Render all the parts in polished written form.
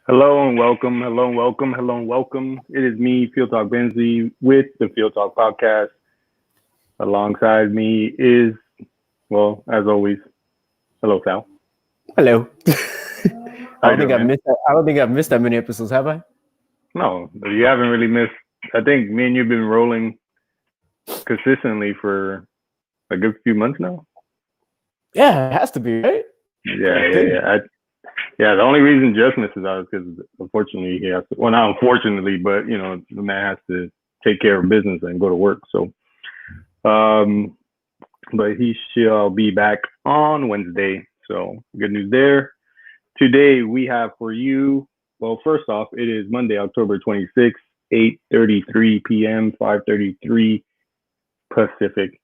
Hello and welcome. It is me, FieldTalk Benzie, with the FieldTalk podcast. Alongside me is, well, as always, hello, Sal. Hello. I don't think I've missed that many episodes, have I? No, you haven't really missed. I think me and you've been rolling consistently for a good few months now. Yeah, it has to be, right? Yeah. The only reason Just misses out is because, unfortunately, he has to. Well, not unfortunately, but the man has to take care of business and go to work. So, but he shall be back on Wednesday. So, good news there. Today we have for you. Well, first off, it is Monday, October 26th, 8:33 p.m., 5:33 Pacific.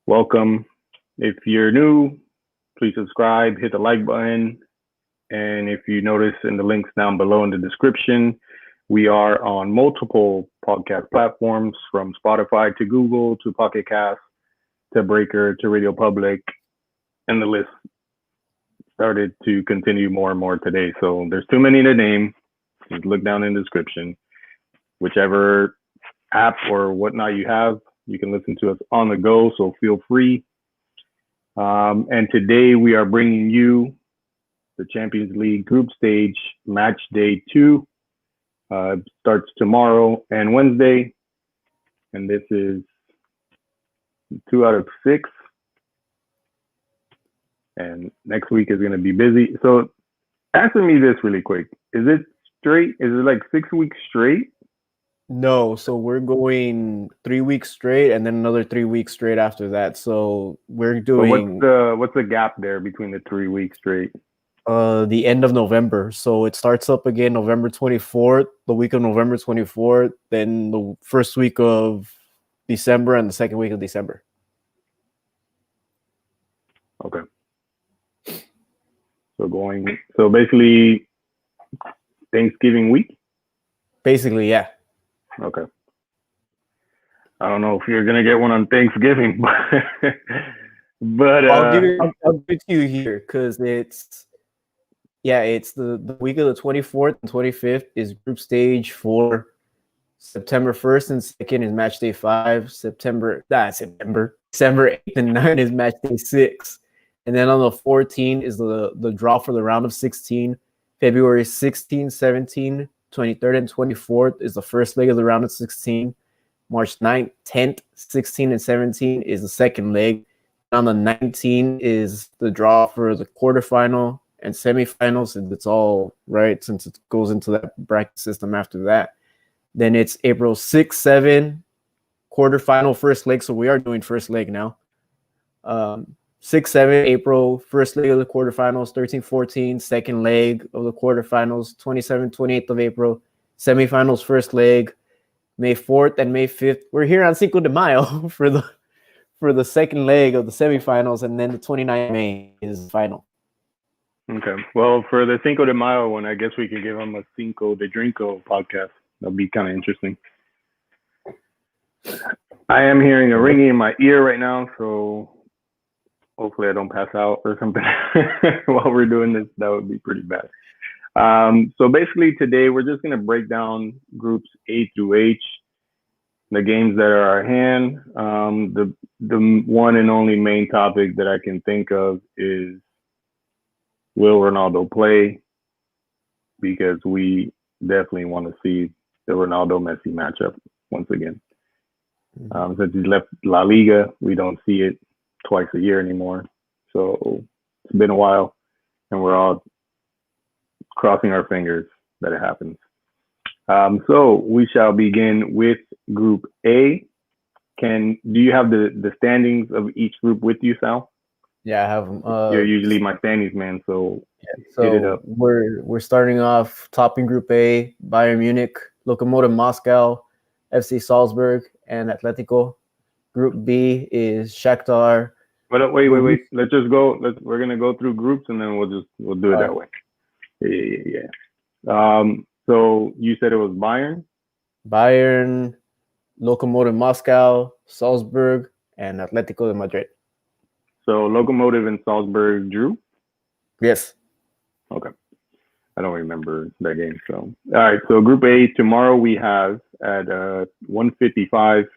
Welcome. If you're new, please subscribe, hit the like button. And if you notice in the links down below in the description, we are on multiple podcast platforms, from Spotify to Google to Pocket Cast to Breaker to Radio Public, and the list started to continue more and more today. So there's too many to name. Just look down in the description. Whichever app or whatnot you have, you can listen to us on the go, so feel free. And today we are bringing you the Champions League group stage match day 2. Starts tomorrow and Wednesday. And this is 2 out of 6. And next week is going to be busy. So answer me this really quick. Is it straight? Is it like 6 weeks straight? No, so we're going 3 weeks straight and then another 3 weeks straight after that. So we're doing... What's the gap there between the 3 weeks straight? The end of November. So it starts up again November 24th, the week of November 24th, then the first week of December and the second week of December. Okay. So basically Thanksgiving week? Basically, yeah. Okay. I don't know if you're gonna get one on Thanksgiving, but I'll give it to you here because it's the week of the 24th and 25th is group stage 4. September 1st and 2nd is match day 5. December 8th and 9th is match day 6. And then on the 14th is the draw for the round of 16. February 16th, 17th, 23rd, and 24th is the first leg of the round of 16. March 9th, 10th, 16th, and 17th is the second leg. On the 19th is the draw for the quarterfinal and semifinals, and it's all right since it goes into that bracket system after that. Then it's April 6, 7, quarterfinal, first leg. So we are doing first leg now. 6, 7, April, first leg of the quarterfinals. 13, 14, second leg of the quarterfinals. 27, 28th of April, semifinals, first leg. May 4th and May 5th. We're here on Cinco de Mayo for the second leg of the semifinals, and then the 29th of May is the final. Okay. Well, for the Cinco de Mayo one, I guess we could give them a Cinco de Drinko podcast. That'd be kind of interesting. I am hearing a ringing in my ear right now, so hopefully I don't pass out or something while we're doing this. That would be pretty bad. So basically today we're just going to break down groups A through H, the games that are at hand. The one and only main topic that I can think of is, will Ronaldo play? Because we definitely want to see the Ronaldo-Messi matchup once again. Since he's left La Liga, we don't see it twice a year anymore. So it's been a while, and we're all crossing our fingers that it happens. So we shall begin with Group A. Do you have the standings of each group with you, Sal? Yeah, I have them. You're usually my standings man, so hit it So up. we're starting off top in Group A: Bayern Munich, Lokomotiv Moscow, FC Salzburg, and Atletico. Group B is Shakhtar. But wait. Let's just go. We're gonna go through groups and then we'll do it that way. Yeah. So you said it was Bayern, Lokomotiv Moscow, Salzburg, and Atletico de Madrid. So Lokomotiv and Salzburg drew? Yes. Okay. I don't remember that game. So all right. So Group A tomorrow we have at 1:55.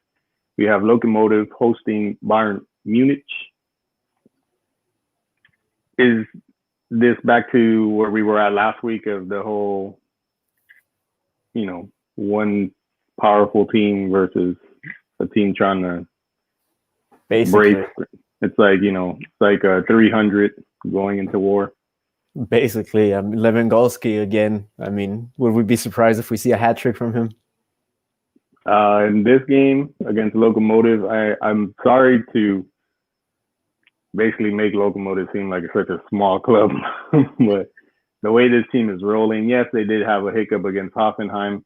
We have Lokomotiv hosting Bayern Munich. Is this back to where we were at last week of the whole, one powerful team versus a team trying to break? It's like, it's like 300 going into war. Basically, Lewandowski again. I mean, would we be surprised if we see a hat trick from him? In this game against Lokomotiv, I'm sorry to basically make Lokomotiv seem like it's such a small club, but the way this team is rolling, yes, they did have a hiccup against Hoffenheim.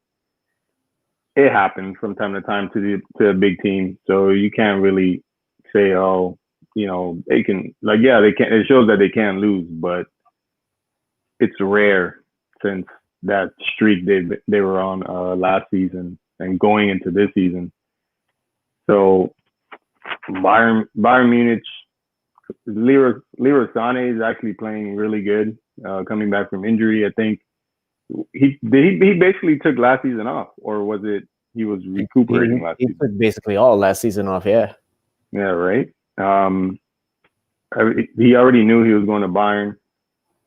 It happens from time to time to a big team, so you can't really say, oh, they can, they can. It shows that they can lose, but it's rare since that streak they were on last season and going into this season. So Bayern Munich, Leroy Sané is actually playing really good, coming back from injury. I think he basically took last season off, or was it he was recuperating last season? He took basically all last season off, yeah. Yeah, right. He already knew he was going to Bayern.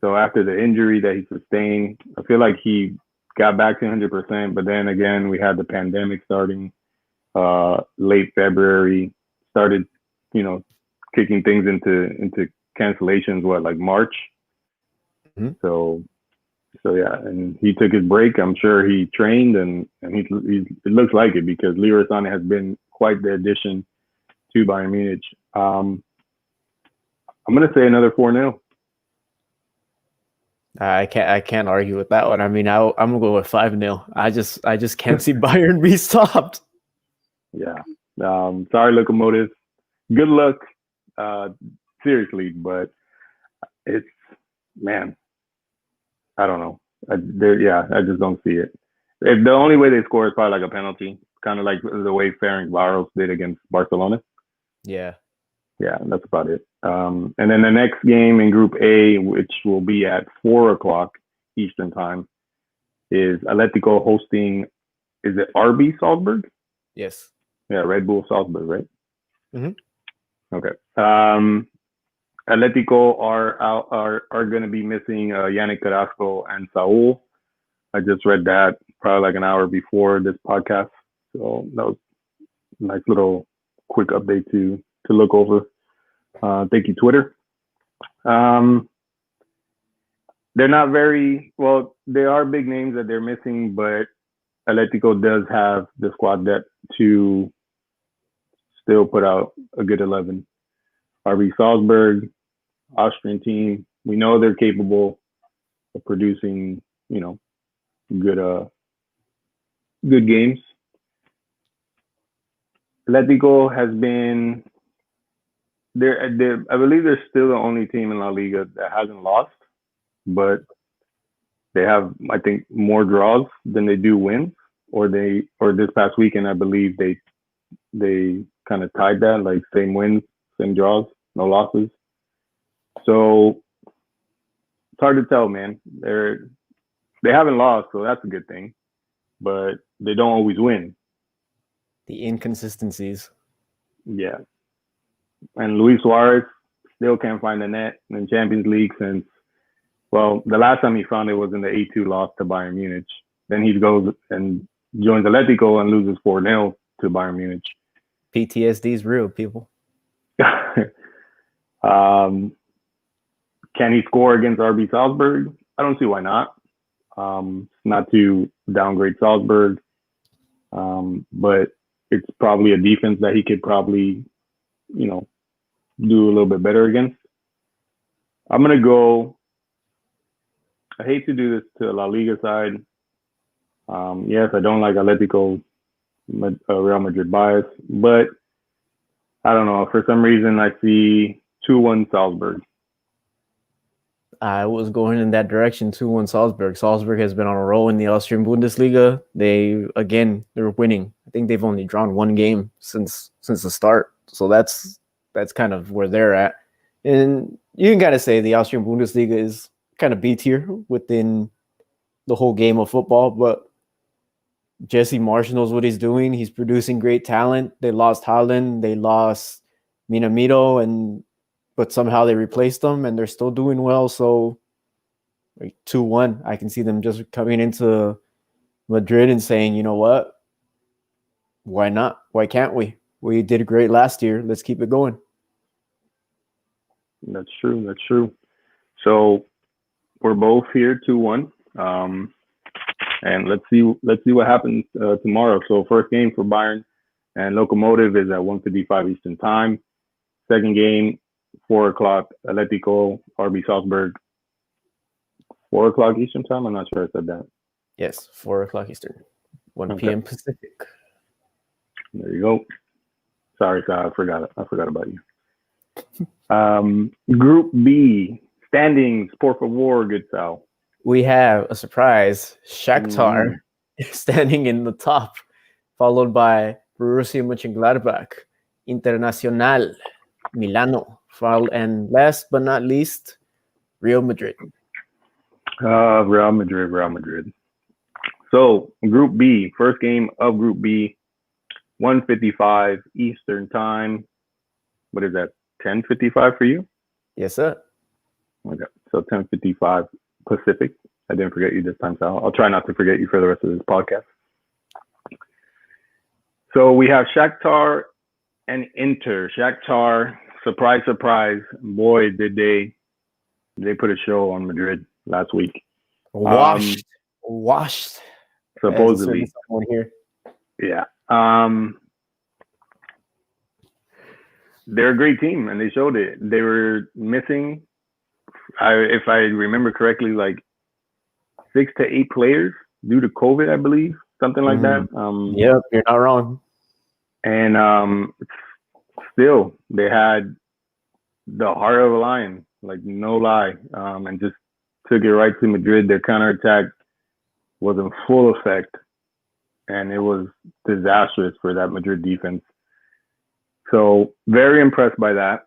So after the injury that he sustained, I feel like he got back to 100%. But then again, we had the pandemic starting late February, started, kicking things into cancellations. Like March? Mm-hmm. So yeah, and he took his break. I'm sure he trained, and it looks like it because Leroy Sané has been quite the addition to Bayern Munich. I'm gonna say another 4-0. I can't argue with that one. I mean, I'm gonna go with 5-0. I just can't see Bayern be stopped. Yeah. Sorry, Lokomotiv. Good luck. Seriously, but it's, man, I don't know. I just don't see it. The only way they score is probably like a penalty, kind of like the way Ferencváros did against Barcelona. Yeah. Yeah, that's about it. And then the next game in Group A, which will be at 4:00 Eastern time, is Atletico hosting. Is it RB Salzburg? Yes. Yeah, Red Bull Salzburg, right? Mm-hmm. Okay. Atletico are going to be missing Yannick Carrasco and Saul. I just read that probably like an hour before this podcast, so that was a nice little quick update to look over. Thank you, Twitter. They're not very well. They are big names that they're missing, but Atletico does have the squad depth to still put out a good 11. RB Salzburg, Austrian team. We know they're capable of producing, good games. Atletico has been I believe they're still the only team in La Liga that hasn't lost, but they have, I think, more draws than they do wins. Or this past weekend, I believe they kind of tied that, like same wins, same draws, no losses. So it's hard to tell, man. They haven't lost, so that's a good thing, but they don't always win. The inconsistencies. Yeah. And Luis Suarez still can't find the net in Champions League since, well, the last time he found it was in the 8-2 loss to Bayern Munich. Then he goes and joins Atletico and loses 4-0 to Bayern Munich. PTSD is real, people. Can he score against RB Salzburg? I don't see why not. Not to downgrade Salzburg, but it's probably a defense that he could probably, you know, do a little bit better against. I'm gonna go. I hate to do this to La Liga side. Yes, I don't like Atletico Real Madrid bias, but I don't know. For some reason, I see 2-1 Salzburg. I was going in that direction, 2-1 Salzburg. Salzburg has been on a roll in the Austrian Bundesliga. They're winning. I think they've only drawn one game since the start. So that's kind of where they're at. And you can kind of say the Austrian Bundesliga is kind of B tier within the whole game of football, but Jesse Marsch knows what he's doing. He's producing great talent. They lost Haaland, they lost Minamino, but somehow they replaced them and they're still doing well. So like 2-1, I can see them just coming into Madrid and saying, you know what? Why not? Why can't we? We did great last year. Let's keep it going. That's true. So we're both here 2-1. And let's see what happens tomorrow. So first game for Bayern and Lokomotiv is at 1:55 Eastern Time. Second game, 4 o'clock, Atletico, RB Salzburg. 4 o'clock Eastern Time? I'm not sure I said that. Yes, 4 o'clock Eastern, 1 p.m. Pacific. There you go. Sorry, I forgot about you. Group B, standings, por favor, good Sal. We have a surprise. Shakhtar standing in the top, followed by Borussia Monchengladbach, Internacional, Milano, and last but not least, Real Madrid. Real Madrid. So, Group B, first game of Group B, 1:55 Eastern Time. What is that, 10:55 for you? Yes, sir. Okay, so 10:55 Pacific. I didn't forget you this time, Sal. I'll try not to forget you for the rest of this podcast. So we have Shakhtar and Inter. Shakhtar, surprise. Boy, did they put a show on Madrid last week. Washed. Supposedly. Here. Yeah. They're a great team, and they showed it. They were missing, if I remember correctly, like 6 to 8 players due to COVID, I believe, something like that. Yep, you're not wrong. And still, they had the heart of a lion, like no lie, and just took it right to Madrid. Their counterattack was in full effect, and it was disastrous for that Madrid defense. So very impressed by that.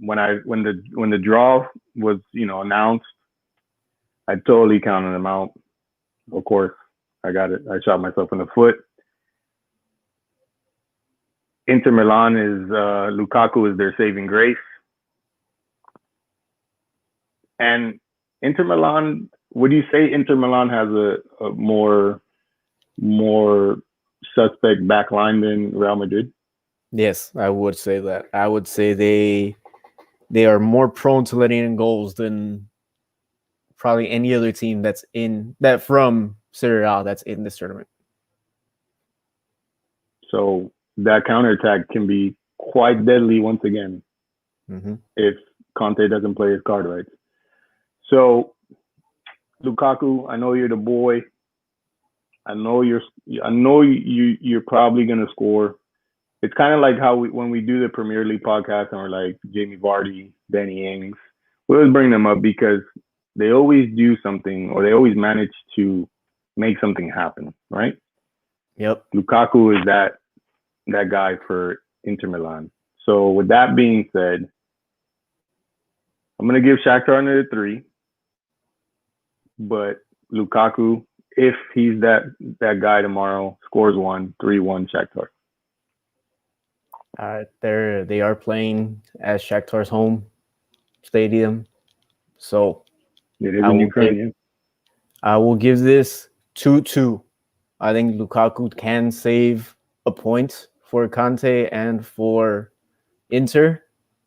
When the draw was announced, I totally counted them out. Of course, I got it. I shot myself in the foot. Inter Milan is Lukaku is their saving grace, and Inter Milan. Would you say Inter Milan has a more suspect back line than Real Madrid? Yes, I would say that. I would say they are more prone to letting in goals than probably any other team from Serie A that's in this tournament. So that counterattack can be quite deadly once again if Conte doesn't play his card right. So Lukaku, I know you're the boy. I know you're probably gonna score. It's kind of like how when we do the Premier League podcast and we're like Jamie Vardy, Danny Ings, we always bring them up because they always do something or they always manage to make something happen, right? Yep. Lukaku is that guy for Inter Milan. So with that being said, I'm going to give Shakhtar another 3. But Lukaku, if he's that guy tomorrow, scores 1, 3-1 Shakhtar. They are playing at Shakhtar's home stadium. So I will give this 2-2. I think Lukaku can save a point for Conte and for Inter.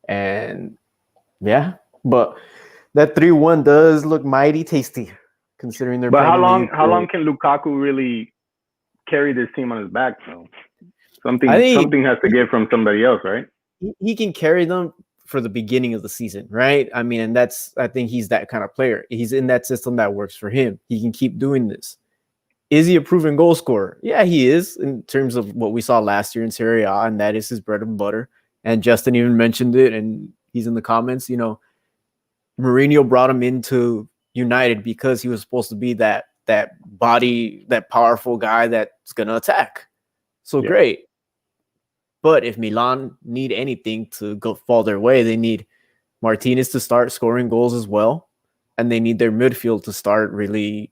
And yeah, but that 3-1 does look mighty tasty considering they're But playing. how long can Lukaku really carry this team on his back. So I think something has to give from somebody else, right? he can carry them for the beginning of the season, right? I mean, and I think he's that kind of player. He's in that system that works for him. He can keep doing this. Is he a proven goal scorer? Yeah, he is in terms of what we saw last year in Serie A, and that is his bread and butter. And Justin even mentioned it, and he's in the comments. Mourinho brought him into United because he was supposed to be that body, that powerful guy that's gonna attack. So great. But if Milan need anything to go fall their way, they need Martinez to start scoring goals as well, and they need their midfield to start really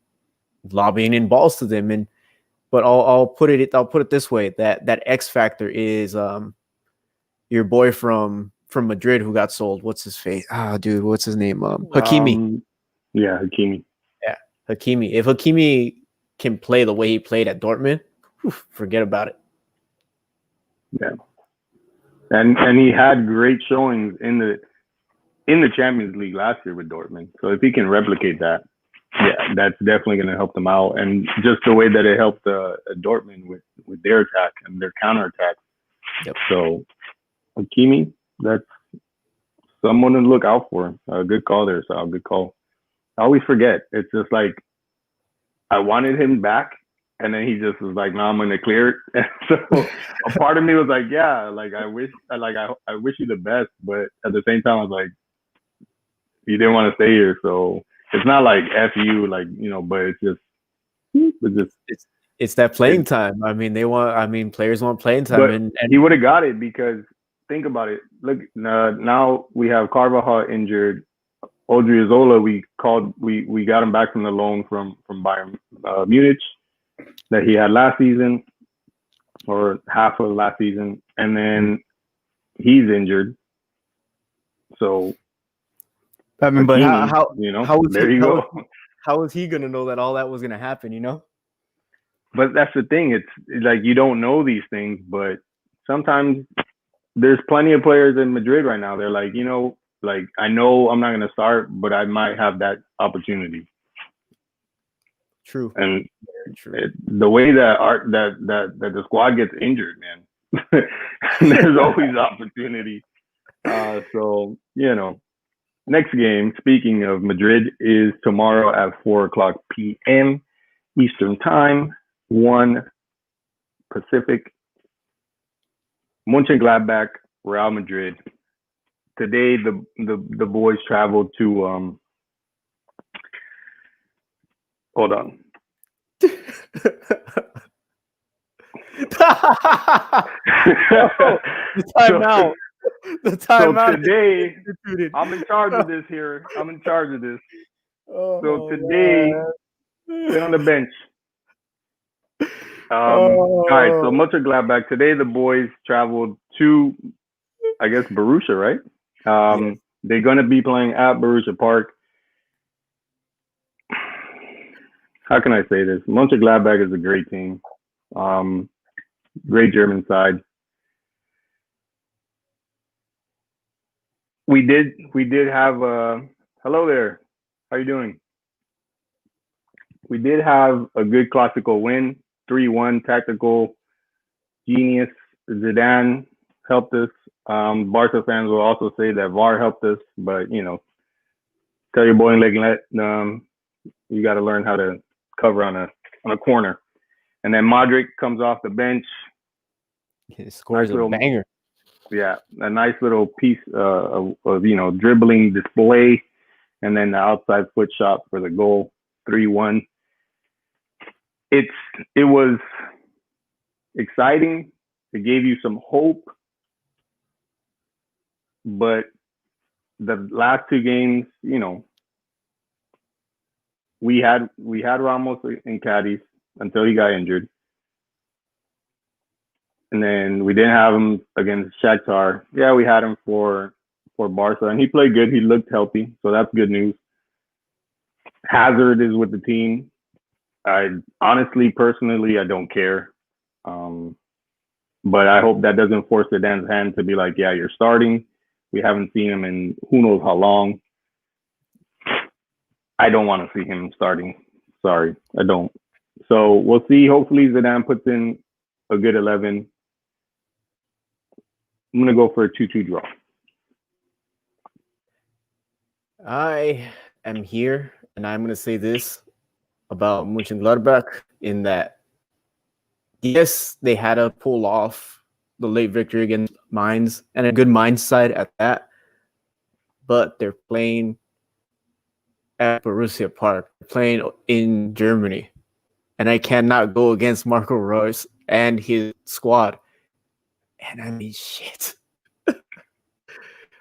lobbing in balls to them. But I'll put it this way: that X factor is your boy from Madrid who got sold. What's his face? Dude, what's his name? Hakimi. Hakimi. Yeah, Hakimi. If Hakimi can play the way he played at Dortmund, forget about it. Yeah, and he had great showings in the Champions League last year with Dortmund. So if he can replicate that, yeah, that's definitely going to help them out. And just the way that it helped Dortmund with their attack and their counterattack. Yep. So Hakimi, that's someone to look out for. A good call there, so a good call. I always forget. It's just like I wanted him back, and then he just was like, "No, I'm going to clear it." So a part of me was like, "Yeah, like I wish you the best," but at the same time, I was like, "You didn't want to stay here, so." It's not like F you, like, but it's that playing time. I mean, players want playing time. But and he would have got it because think about it. Look, now we have Carvajal injured. Odriozola, we got him back from the loan from Bayern Munich that he had last season or half of last season. And then he's injured. So I mean, but how there you go. How was he gonna know that all that was gonna happen? But that's the thing. It's like you don't know these things, but sometimes there's plenty of players in Madrid right now. They're like, like I know I'm not gonna start, but I might have that opportunity. True. And the way that the squad gets injured, man, there's always opportunity. So next game, speaking of Madrid, is tomorrow at 4:00 p.m. Eastern Time, 1 Pacific. Monchengladbach, Real Madrid. Today, the boys traveled to. Hold on. The timeout. So today, I'm in charge of this here. So today, sit on the bench. All right, so Monchengladbach. Today, the boys traveled to, I guess, Borussia, right? Yes. They're going to be playing at Borussia Park. How can I say this? Monchengladbach is a great team. Great German side. We did have hello there. How you doing? We did have a good Clasico win, 3-1, tactical genius. Zidane helped us. Barca fans will also say that VAR helped us, but tell your boy you got to learn how to cover on a corner. And then Modric comes off the bench. He scores a banger. Yeah, a nice little piece of dribbling display, and then the outside foot shot for the goal, 3-1. It was exciting. It gave you some hope, but the last two games, we had Ramos in Cadiz until he got injured. And then we didn't have him against Shakhtar. Yeah, we had him for Barca, and he played good. He looked healthy, so that's good news. Hazard is with the team. I honestly, personally, I don't care. But I hope that doesn't force Zidane's hand to be like, yeah, you're starting. We haven't seen him in who knows how long. I don't want to see him starting. Sorry, I don't. So we'll see. Hopefully Zidane puts in a good 11. I'm gonna go for a 2-2 draw. I am here, and I'm going to say this about Monchengladbach in that, yes, they had to pull off the late victory against Mainz, and a good Mainz side at that, but they're playing at Borussia Park, playing in Germany, and I cannot go against Marco Reus and his squad. And I mean, shit.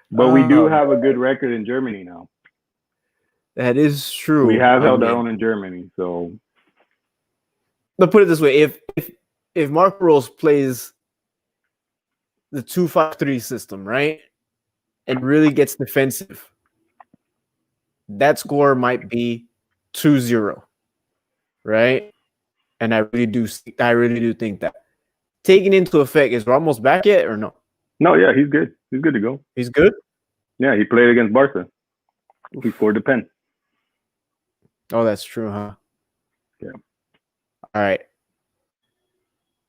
But we do have a good record in Germany now. That is true. We have held our own in Germany, so. Let's put it this way: if Marco Reus plays the 2-5-3 system, right, and really gets defensive, that score might be 2-0, right? And I really do think that. Taking into effect, is Ramos back yet or no? No, yeah, he's good. He's good to go. He's good? Yeah, he played against Barca. He scored the pen. Oh, that's true, huh? Yeah. All right.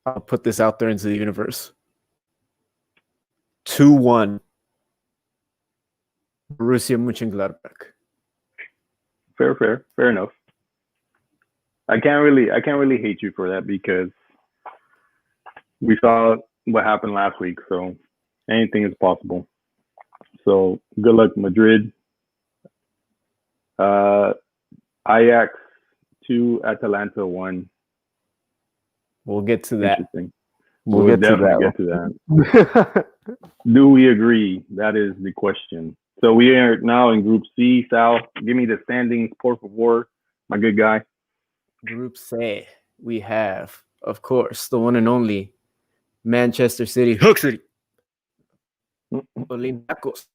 I'll put this out there into the universe. 2-1. Borussia Mönchengladbach. Fair enough. I can't really hate you for that because we saw what happened last week, so anything is possible. So good luck, Madrid. Ajax 2, Atalanta 1. We'll get to that. Interesting. We'll definitely get to that. Do we agree? That is the question. So we are now in Group C. Sal, give me the standings, por favor, my good guy. Group C, we have, of course, the one and only Manchester City, Hook City, Olympiacos,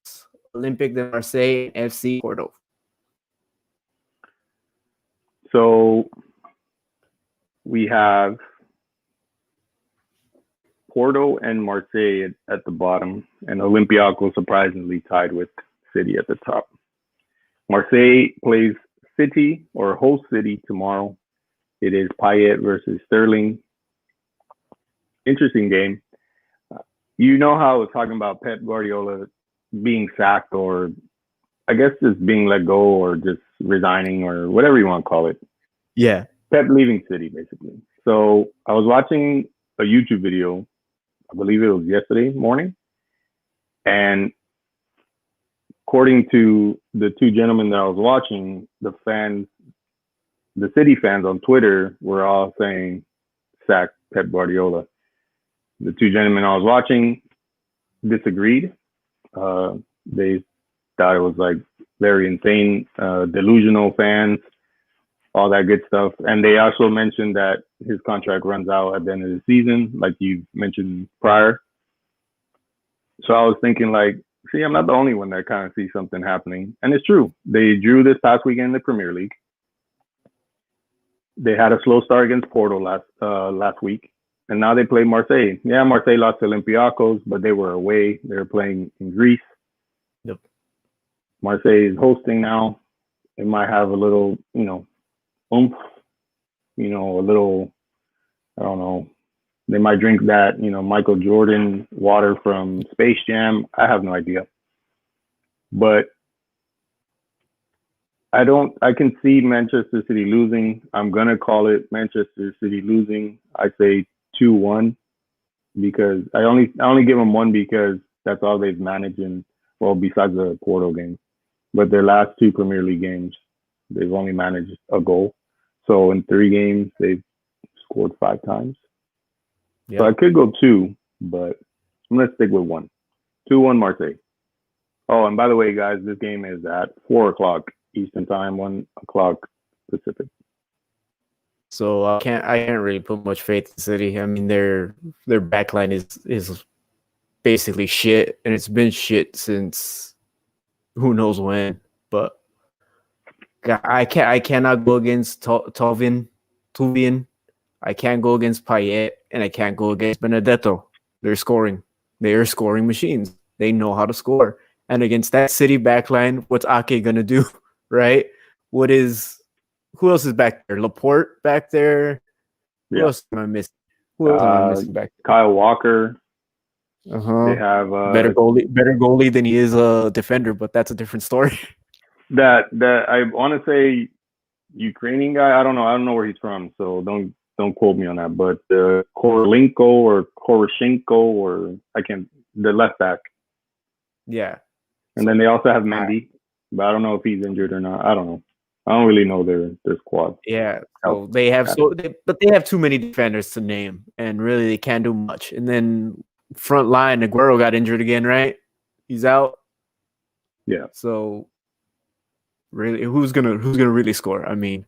Olympique de Marseille, and FC Porto. So we have Porto and Marseille at the bottom, and Olympiacos surprisingly tied with City at the top. Marseille plays City or host City tomorrow. It is Payet versus Sterling. Interesting game. You know how I was talking about Pep Guardiola being sacked, or I guess just being let go, or just resigning, or whatever you want to call it. Yeah. Pep leaving City, basically. So I was watching a YouTube video, I believe it was yesterday morning, and according to the two gentlemen that I was watching, the City fans on Twitter were all saying, sack Pep Guardiola. The two gentlemen I was watching disagreed. They thought it was like very insane, delusional fans, all that good stuff. And they also mentioned that his contract runs out at the end of the season, like you mentioned prior. So I was thinking like, see, I'm not the only one that kind of sees something happening. And it's true. They drew this past weekend in the Premier League. They had a slow start against Porto last week. And now they play Marseille. Yeah, Marseille lost to Olympiacos, but they were away. They were playing in Greece. Yep. Marseille is hosting now. It might have a little, oomph, a little, I don't know. They might drink that, Michael Jordan water from Space Jam. I have no idea. But I can see Manchester City losing. I'm going to call it Manchester City losing. I say 2-1 because I only give them one because that's all they've managed in, well, besides the Porto game. But their last two Premier League games, they've only managed a goal. So in 3 games, they've scored 5 times. Yep. So I could go 2, but I'm going to stick with 1. 2-1 Marseille. Oh, and by the way, guys, this game is at 4 o'clock Eastern time, 1 o'clock Pacific. So I can't really put much faith in City. I mean, their backline is basically shit, and it's been shit since who knows when. But I cannot go against Tuvin. I can't go against Payet, and I can't go against Benedetto. They're scoring. They are scoring machines. They know how to score. And against that City backline, what's Ake gonna do, right? Who else is back there? Laporte back there. Who Yeah. else am I missing? Who else am I missing back? Kyle Walker. Uh-huh. They have better goalie than he is a defender, but that's a different story. that I want to say Ukrainian guy. I don't know. I don't know where he's from, so don't quote me on that. But Korolenko or Koroshenko or I can't. The left back. Yeah. And then they also have Mendy, but I don't know if he's injured or not. I don't know. I don't really know their squad. Yeah, so they have but they have too many defenders to name, and really they can't do much. And then front line, Aguero got injured again, right? He's out. Yeah. So really, who's gonna really score? I mean,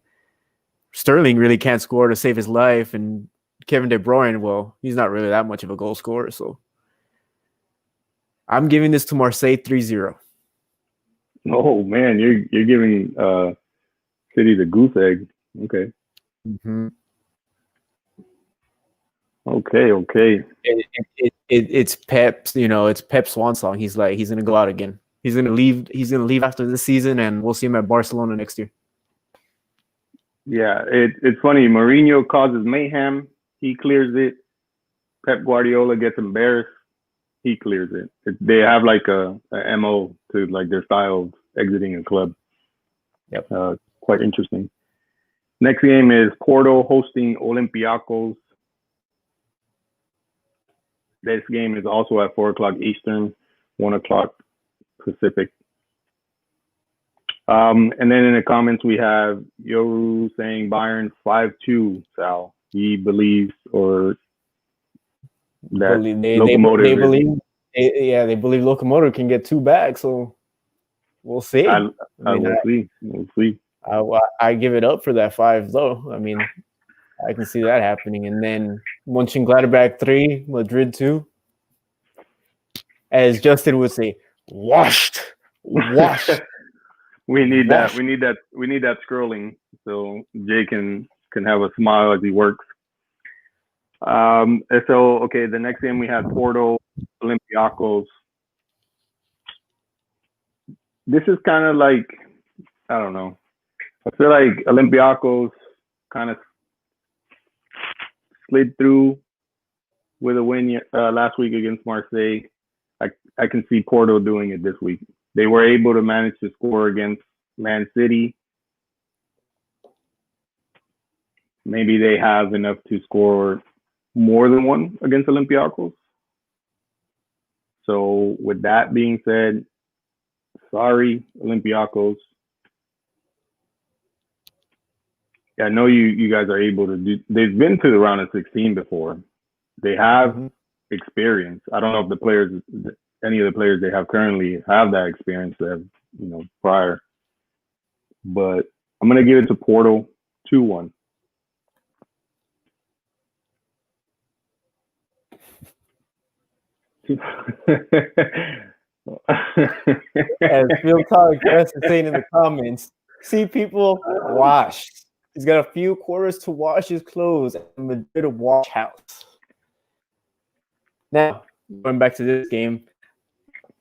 Sterling really can't score to save his life, and Kevin De Bruyne, well, he's not really that much of a goal scorer. So I'm giving this to Marseille 3-0. Oh man, you're giving City the goose egg. Okay. Mm-hmm. Okay. It's Pep's, it's Pep's swan song. He's gonna go out again. He's gonna leave after this season, and we'll see him at Barcelona next year. Yeah, it's funny. Mourinho causes mayhem. He clears it. Pep Guardiola gets embarrassed. He clears it. They have like a MO to like their style of exiting a club. Yep. Quite interesting. Next game is Porto hosting Olympiacos. This game is also at 4:00 Eastern, 1:00 Pacific. And then in the comments we have Yoru saying Bayern 5-2. Sal, he believes or that Lokomotiv. They believe Lokomotiv can get 2 back. So we'll see. We'll see. I give it up for that 5 though. I mean, I can see that happening. And then Monchengladbach 3, Madrid 2. As Justin would say, washed. We need that scrolling so Jay can have a smile as he works. So okay, the next game we have Porto Olympiacos. This is kind of like, I don't know. I feel like Olympiacos kind of slid through with a win last week against Marseille. I can see Porto doing it this week. They were able to manage to score against Man City. Maybe they have enough to score more than one against Olympiacos. So with that being said, sorry, Olympiacos. I know you guys are able to do. They've been to the round of 16 before. They have experience. I don't know if any of the players they have currently have that experience that have, prior. But I'm gonna give it to Porto 2-1. As FieldTalk is saying in the comments, see people wash. He's got a few quarters to wash his clothes at the Madrid wash house. Now, going back to this game,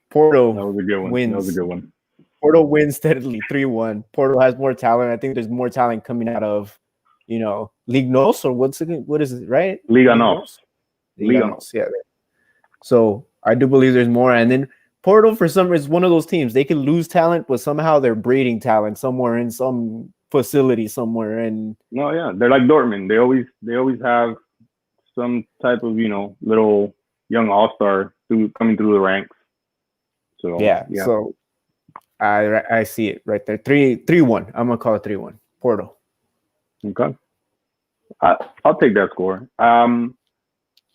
Porto wins. Porto wins steadily 3-1. Porto has more talent. I think there's more talent coming out of, Ligue Nos, or what is it, right? Liga Nos. Yeah. So I do believe there's more. And then Porto, for some reason, is one of those teams. They can lose talent, but somehow they're breeding talent somewhere in some facility somewhere. And no, yeah, they're like Dortmund. They always have some type of little young all-star coming through the ranks. So yeah. So I see it right there. 3-1. I'm gonna call it 3-1. Porto. Okay. I'll take that score.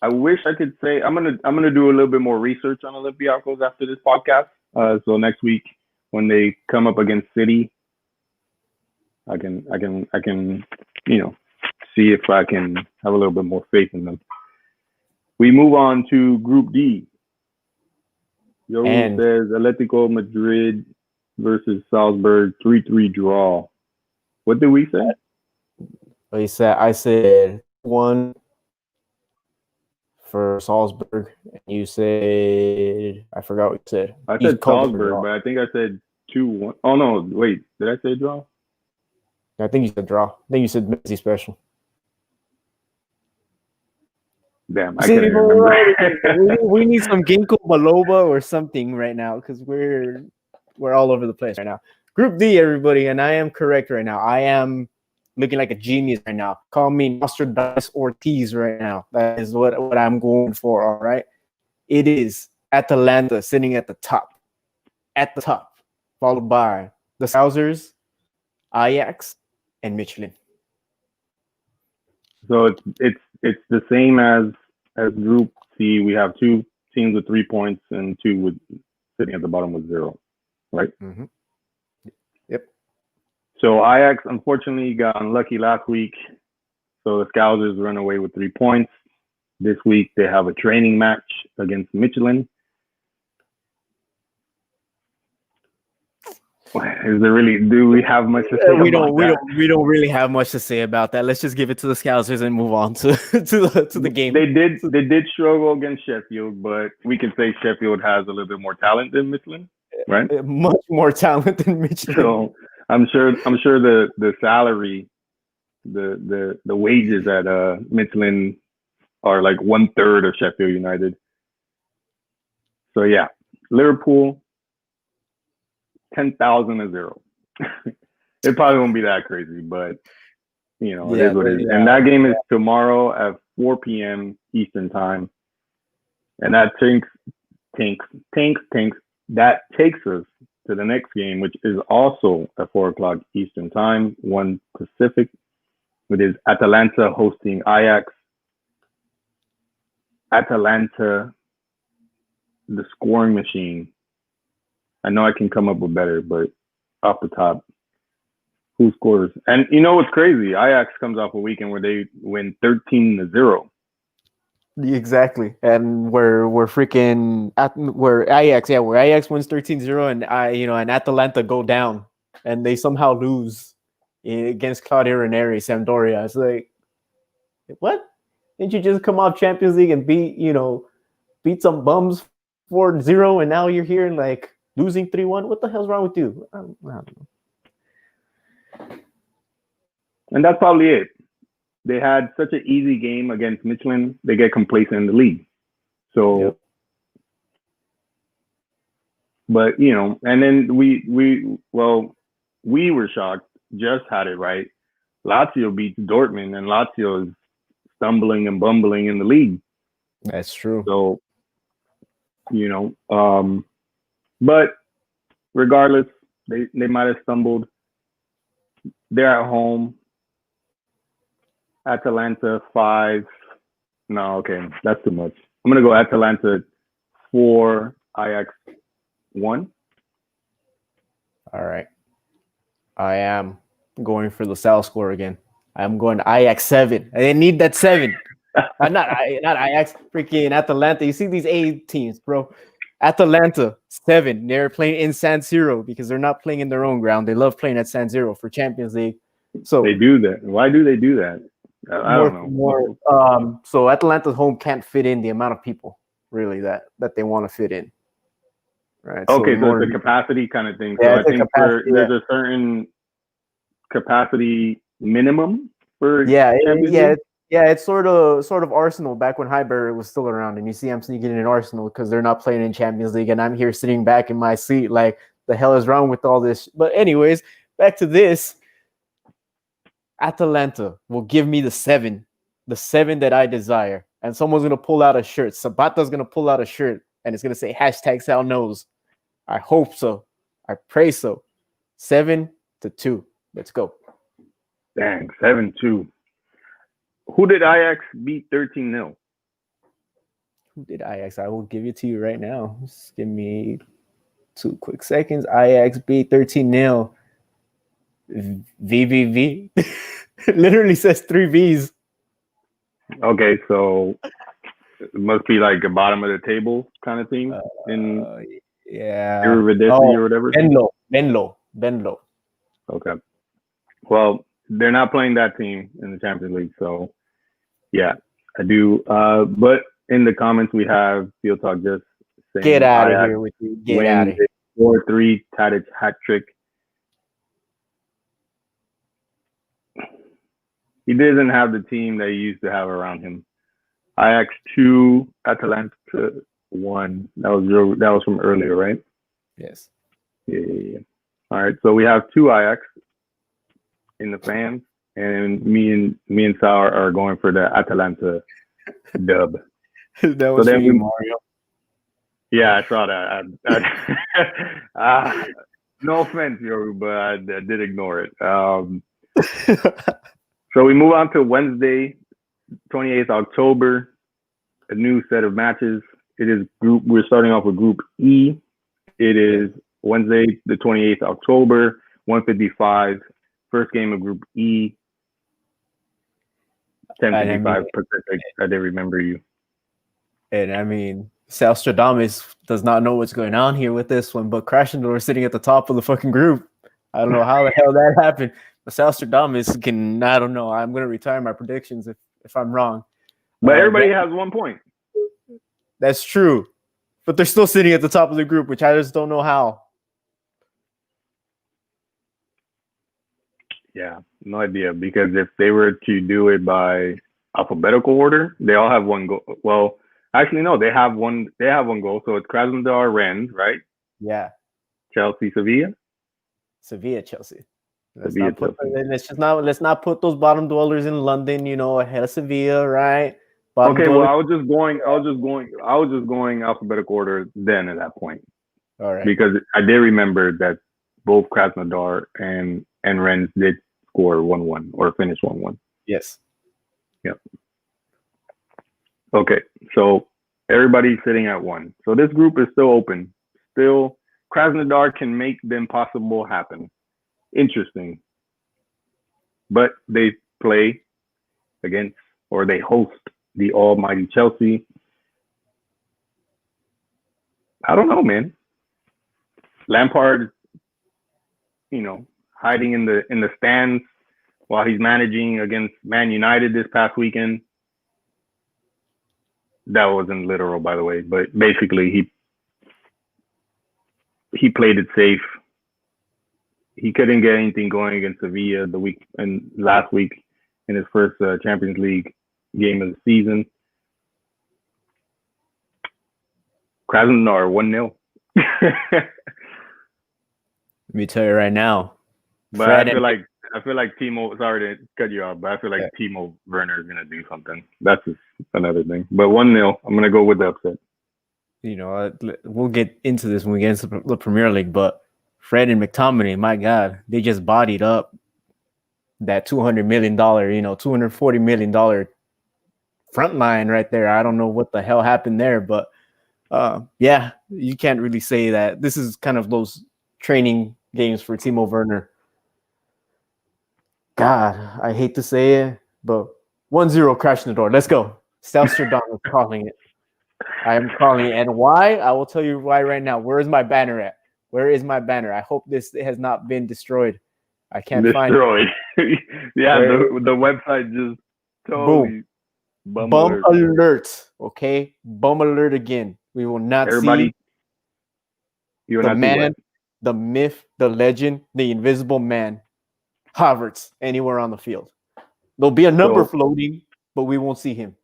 I wish I could say I'm gonna do a little bit more research on Olympiacos after this podcast. So next week when they come up against City, I can see if I can have a little bit more faith in them. We move on to Group D. Yoru says Atletico Madrid versus Salzburg 3-3 draw. What did we say? I said 1 for Salzburg. You said, I forgot what you said. I said Salzburg, but I think I said 2-1. Oh no, wait, did I say draw? I think you said draw. I think you said Messi special. Damn, I can't City even Bowl, remember. right? We need some ginkgo biloba or something right now because we're all over the place right now. Group D, everybody, and I am correct right now. I am looking like a genius right now. Call me Nostradamus Ortiz right now. That is what I'm going for. All right, it is Atalanta sitting at the top, followed by the Sousers, Ajax, and Midtjylland. So it's the same as Group C. We have two teams with 3 points and two with sitting at the bottom with 0, right? Mm-hmm. Yep. So Ajax unfortunately got unlucky last week. So the Scousers run away with 3 points. This week they have a training match against Midtjylland. Is there really? Do we have much to say about that? We don't really have much to say about that. Let's just give it to the Scousers and move on to the game. They did struggle against Sheffield, but we can say Sheffield has a little bit more talent than Midtjylland, right? Much more talent than Midtjylland. So I'm sure the salary, the wages at Midtjylland are like 1/3 of Sheffield United. So yeah, Liverpool 10,000-0. It probably won't be that crazy, but it is what it is. And that game is tomorrow at 4 p.m. Eastern time, and that takes us to the next game, which is also at 4 o'clock Eastern time, 1 Pacific. It is Atalanta hosting Ajax. Atalanta, the scoring machine. I know I can come up with better, but off the top, who scores? And you know what's crazy? Ajax comes off a weekend where they win 13-0. Exactly. And where Ajax wins 13-0 and Atalanta go down and they somehow lose against Claudio Ranieri, Sampdoria. It's like, what? Didn't you just come off Champions League and beat some bums 4-0 and now you're here and like losing 3-1? What the hell's wrong with you? I don't know. And that's probably it. They had such an easy game against Midtjylland, they get complacent in the league. So, yep. But and then we were shocked. Just had it right. Lazio beats Dortmund, and Lazio is stumbling and bumbling in the league. That's true. So, but regardless, they might have stumbled. They're at home. Atalanta 5. No, okay, that's too much. I'm gonna go Atalanta 4, Ajax 1. All right. I am going for the Sal score again. I'm going to Ajax 7. I didn't need that 7. not Ajax, freaking Atalanta. You see these A teams, bro. Atalanta 7. They're playing in San Siro because they're not playing in their own ground. They love playing at San Siro for Champions League. So they do that. Why do they do that? I don't know. So Atalanta's home can't fit in the amount of people really that they want to fit in. Right. Okay, so it's a capacity kind of thing. Yeah, so I think there's a certain capacity minimum for it's sort of Arsenal back when Highbury was still around, and you see I'm sneaking in Arsenal because they're not playing in Champions League, and I'm here sitting back in my seat like the hell is wrong with all this. But anyways, back to this. Atalanta will give me the 7 that I desire, and someone's gonna pull out a shirt. Sabata's gonna pull out a shirt, and it's gonna say #Sal knows. I hope so. I pray so. 7-2. Let's go. Dang, 7-2. Who did Ajax beat 13-0? Who did Ajax? I will give it to you right now. Just give me 2 quick seconds. Ajax beat 13-0. VVV. Literally says 3 V's. Okay, so it must be like the bottom of the table kind of thing. Iridescent or whatever. Benlo. Okay. Well, they're not playing that team in the Champions League, so yeah, I do. But in the comments we have FieldTalk just saying, get out of here with you. Get out of here. 4-3 Tadic hat trick. He doesn't have the team that he used to have around him. Ajax 2, Atalanta 1. That was from earlier, right? Yes. Yeah. All right. So we have 2 Ajax in the fans, and me and Sal are going for the Atalanta dub. That was for you, Mario. Yeah, I saw that. No offense, Yoru, but I did ignore it. So we move on to Wednesday, 28th October, a new set of matches. We're starting off with Group E. It is Wednesday, the 28th October, 1:55. First game of Group E, 10:55 Pacific. I didn't remember you. And I mean, Salstradamus does not know what's going on here with this one, but Krasnodar is sitting at the top of the fucking group. I don't know how the hell that happened. But Salstradamus can, I don't know. I'm going to retire my predictions if I'm wrong. But everybody has 1 point. That's true. But they're still sitting at the top of the group, which I just don't know how. Yeah, no idea. Because if they were to do it by alphabetical order, they all have 1 goal. Well, actually, no, they have one. They have 1 goal. So it's Krasnodar, Rennes, right? Yeah. Chelsea, Sevilla. Sevilla, Chelsea. Let's not put those bottom dwellers in London, ahead of Sevilla, right? Okay, well, I was just going alphabetical order then at that point. All right. Because I did remember that both Krasnodar and Rennes did score 1-1 or finish 1-1. Yes. Yep. Okay, so everybody's sitting at 1. So this group is still open. Still, Krasnodar can make the impossible happen. Interesting. But they play against, or they host the almighty Chelsea. I don't know, man. Lampard, hiding in the stands while he's managing against Man United this past weekend. That wasn't literal, by the way, but basically he played it safe. He couldn't get anything going against Sevilla last week in his first Champions League game of the season. Krasnodar 1-0. Let me tell you right now. But I feel like Timo. Sorry to cut you off, but I feel like Timo Werner is gonna do something. That's just another thing. But 1-0. I'm gonna go with the upset. We'll get into this when we get into the Premier League, but Fred and McTominay, my God, they just bodied up that $200 million, $240 million front line right there. I don't know what the hell happened there, but yeah, you can't really say that. This is kind of those training games for Timo Werner. God, I hate to say it, but 1-0 Krasnodar. Let's go. Salstradamus is calling it. I am calling it. And why? I will tell you why right now. Where is my banner at? Where is my banner? I hope this has not been destroyed. I can't find it. Yeah, the website just totally bum alert. Okay? Bum alert again. We will not see the man, the myth, the legend, the invisible man, Havertz, anywhere on the field. There'll be a number floating, but we won't see him.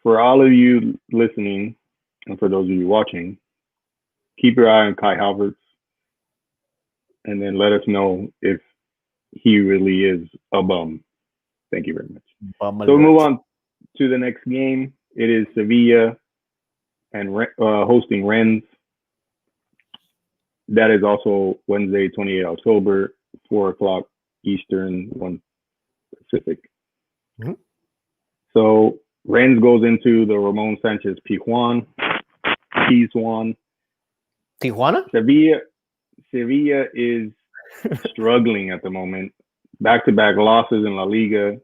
For all of you listening, and for those of you watching, keep your eye on Kai Havertz, and then let us know if he really is a bum. Thank you very much. So we move on to the next game. It is Sevilla and hosting Rennes. That is also Wednesday, 28 October, 4 o'clock Eastern, 1 Pacific. Mm-hmm. So Rennes goes into the Ramon Sanchez Pizjuan. Sevilla is struggling at the moment. Back-to-back losses in La Liga.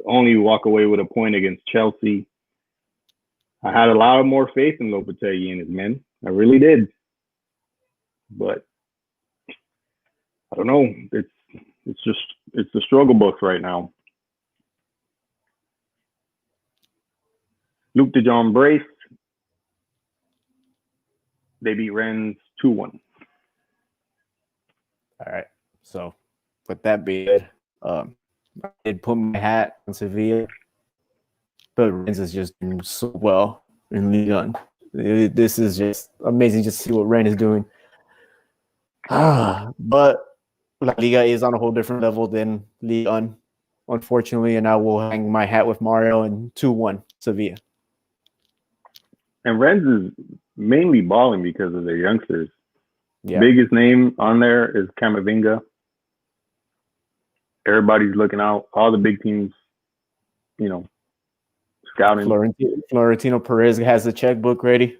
Only walk away with a point against Chelsea. I had a lot more faith in Lokomotiv and his men. I really did. But I don't know. It's the struggle bus right now. Luke de Jong brace. They beat Rennes 2-1. All right. So with that being said, I did put my hat on Sevilla. but Rennes is just doing so well in Ligue 1. This is just amazing just to see what Rennes is doing. But La Liga is on a whole different level than Ligue 1, unfortunately, and I will hang my hat with Mario and 2-1 Sevilla. And Rennes is mainly balling because of their youngsters. Yeah. Biggest name on there is Camavinga. Everybody's looking out. All the big teams, scouting. Florentino Perez has the checkbook ready.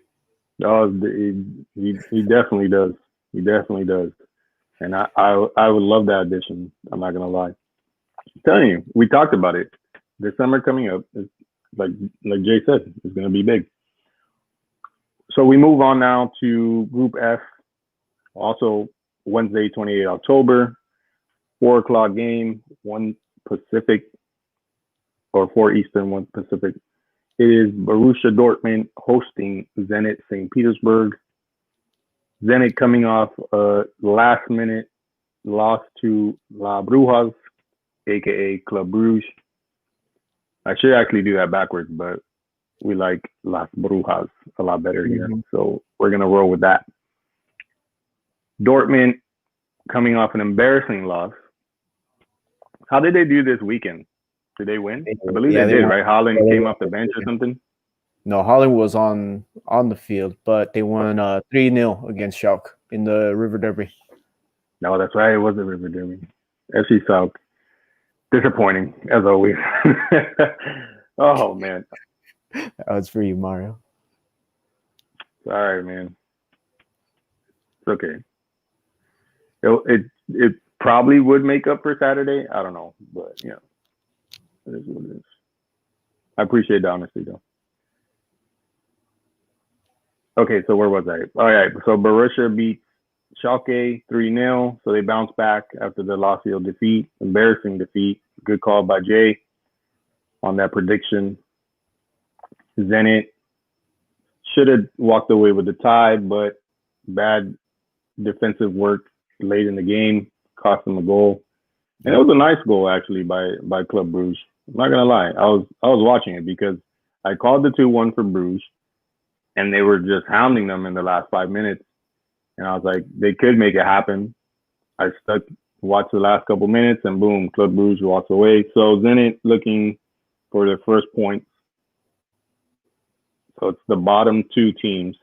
Oh, he definitely does. He definitely does. And I would love that addition. I'm not gonna lie. I'm telling you, we talked about it. This summer coming up, is like Jay said, it's gonna be big. So we move on now to Group F. Also Wednesday, 28 October, 4:00 game, 1 Pacific, or 4 Eastern, 1 Pacific. It is Borussia Dortmund hosting Zenit St. Petersburg. Zenit coming off a last-minute loss to La Brujas, a.k.a. Club Brugge. I should actually do that backwards, but we like Las Brujas a lot better here. So we're going to roll with that. Dortmund coming off an embarrassing loss. How did they do this weekend? Did they win? I believe they did, right? Haaland came off the bench or something? No, Haaland was on the field, but they won 3-0 against Schalke in the River Derby. No, that's right. It was the River Derby. FC Schalke. Disappointing, as always. Oh, man. That was for you, Mario. Sorry, man. It's okay. It probably would make up for Saturday. I don't know, but it is what it is. I appreciate the honesty, though. Okay, so where was I? All right, so Borussia beat Schalke 3-0, so they bounced back after the Lazio defeat, embarrassing defeat. Good call by Jay on that prediction. Zenit should have walked away with the tie, but bad defensive work late in the game cost them a goal. And it was a nice goal actually by Club Brugge. I'm not gonna lie, I was watching it because I called the 2-1 for Brugge, and they were just hounding them in the last 5 minutes. And I was like, they could make it happen. I watched the last couple minutes, and boom, Club Brugge walks away. So Zenit looking for their first points. So it's the bottom 2 teams.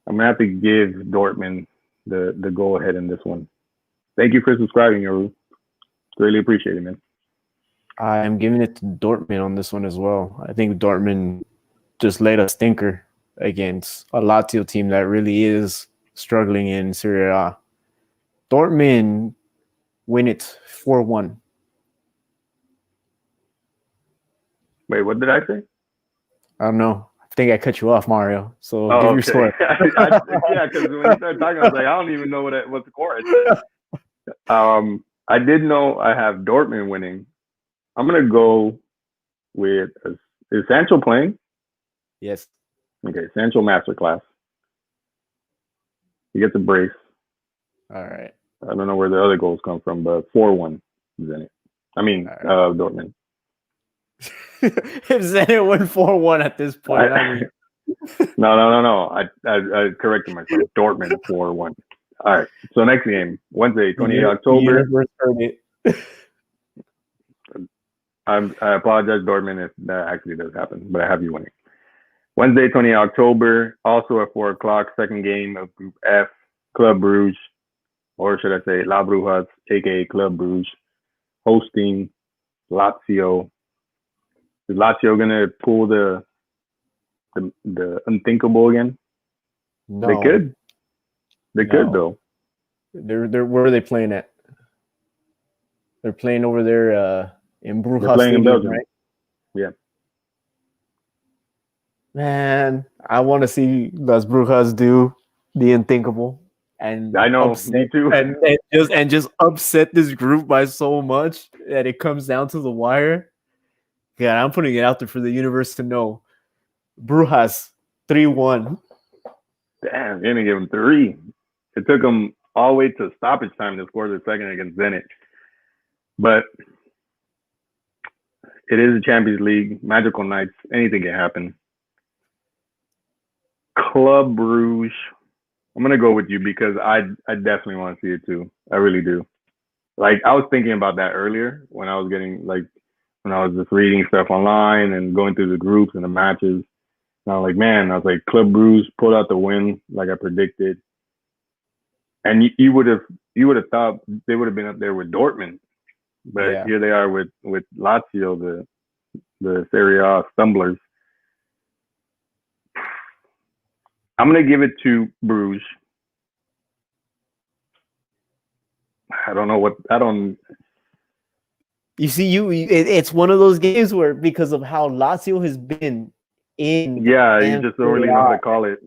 I'm gonna have to give Dortmund the go ahead in this one. Thank you for subscribing, Yoru. Really appreciate it, man. I'm giving it to Dortmund on this one as well. I think Dortmund just laid a stinker against a Lazio team that really is struggling in Serie A. Dortmund win it 4-1. Wait, what did I say? I don't know. I think I cut you off, Mario. So give your score. Yeah, because when you started talking, I was like, I don't even know what the score is. I did know I have Dortmund winning. I'm gonna go with is Sancho playing? Yes. Okay, Sancho masterclass. He gets a brace. All right. I don't know where the other goals come from, but 4-1 Zenit. I mean, right. Dortmund. If Zenit won 4-1 at this point, I mean. No. I corrected myself. Dortmund 4-1. All right. So next game, Wednesday, 28 October. I apologize, Dortmund, if that actually does happen, but I have you winning. Wednesday, 28 October, also at 4 o'clock, second game of Group F, Club Brugge, or should I say La Brujas, a.k.a. Club Brugge, hosting Lazio. Is Lazio going to pull the unthinkable again? No. They could. They could, though. They're where are they playing at? They're playing over there in Brujas. They're playing in Belgium, right? Yeah. Man, I want to see Las Brujas do the unthinkable, and I know, me too, and just upset this group by so much that it comes down to the wire. Yeah, I'm putting it out there for the universe to know. Brujas 3-1. Damn, you're gonna give them 3. It took them all the way to stoppage time to score the second against Zenit, but It is a Champions League, magical nights. Anything can happen. Club Bruges. I'm gonna go with you because I definitely want to see it too. I really do. Like I was thinking about that earlier when I was when I was just reading stuff online and going through the groups and the matches. And I was like, man, I was like, Club Bruges pulled out the win like I predicted. And you would have thought they would have been up there with Dortmund, but here they are with Lazio, the Serie A stumblers. I'm gonna give it to Bruges. I don't. You see, it's one of those games where because of how Lazio has been in, you just don't really know how to call it.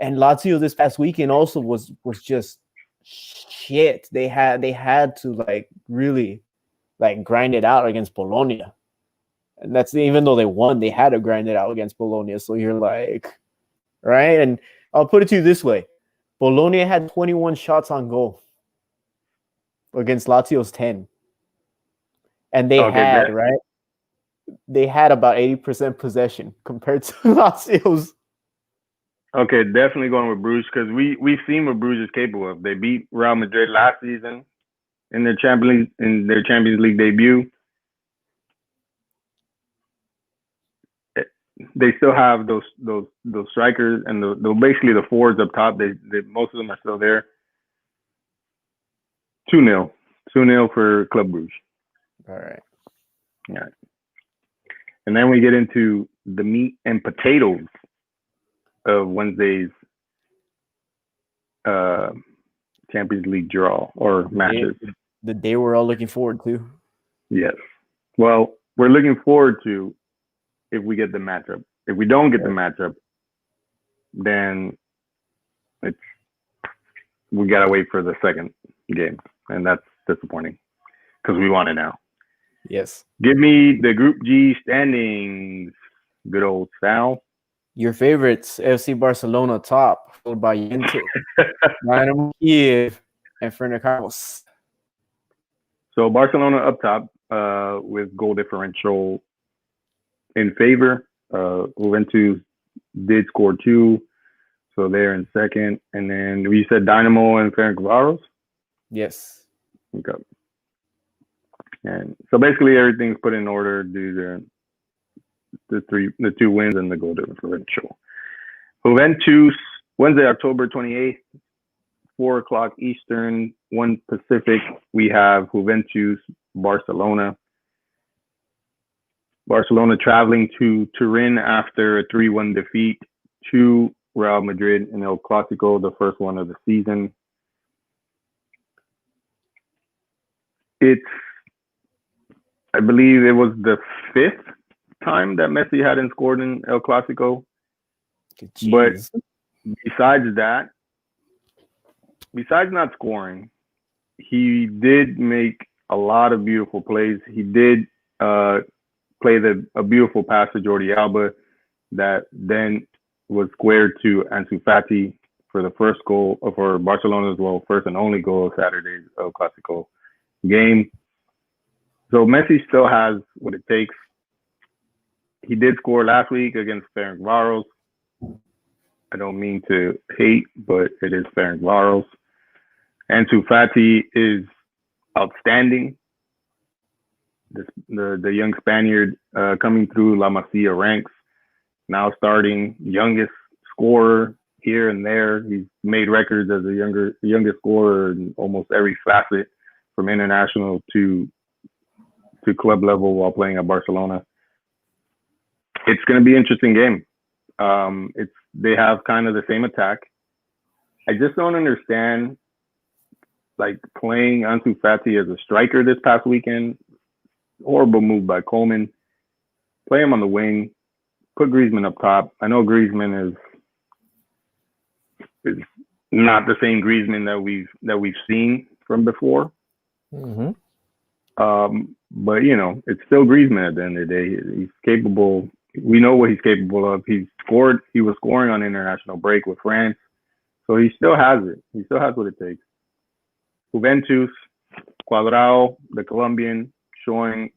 And Lazio this past weekend also was just shit. They had to like really like grind it out against Bologna, and that's even though they won, they had to grind it out against Bologna. So you're like, right? And I'll put it to you this way: Bologna had 21 shots on goal against Lazio's 10. And they had about 80% possession compared to Lazio's. Okay, definitely going with Bruges because we've seen what Bruges is capable of. They beat Real Madrid last season in their Champions League debut. They still have those strikers and basically the forwards up top. They most of them are still there. 2-0 for Club Bruges. All right. And then we get into the meat and potatoes of Wednesday's Champions League draw or matches. The day we're all looking forward to. Yes. Well, we're looking forward to if we get the matchup. If we don't get the matchup, then we gotta wait for the second game, and that's disappointing because we want it now. Yes. Give me the Group G standings. Good old Sal. Your favorites, FC Barcelona top, followed by Juventus, Dynamo Kiev, and Fenerbahce. So Barcelona up top with goal differential in favor. Juventus did score 2, so they're in second. And then we said Dynamo and Fenerbahce. Yes. Okay. And so basically everything's put in order due to the 2 wins and the goal differential. Juventus, Wednesday, October 28th, 4 o'clock Eastern, 1 Pacific. We have Juventus, Barcelona. Barcelona traveling to Turin after a 3-1 defeat to Real Madrid in El Clasico, the first one of the season. I believe it was the 5th time that Messi hadn't scored in El Clasico. Jeez. But besides not scoring, he did make a lot of beautiful plays. He did play a beautiful pass to Jordi Alba that then was squared to Ansu Fati for the first goal for Barcelona as well, first and only goal of Saturday's El Clasico game. So Messi still has what it takes. He did score last week against Ferencváros. I don't mean to hate, but it is Ferencváros. Ansu Fati is outstanding. The young Spaniard coming through La Masia ranks, now starting, youngest scorer here and there. He's made records as the youngest scorer in almost every facet, from international to club level while playing at Barcelona. It's going to be an interesting game. They have kind of the same attack. I just don't understand, like, playing Ansu Fati as a striker this past weekend. Horrible move by Coleman. Play him on the wing. Put Griezmann up top. I know Griezmann is not the same Griezmann that we've seen from before. Mm-hmm. But it's still Griezmann at the end of the day. He's capable. We know what he's capable of. He was scoring on international break with France, so he still has it. He still has what it takes. Juventus, Cuadrado, the Colombian, showing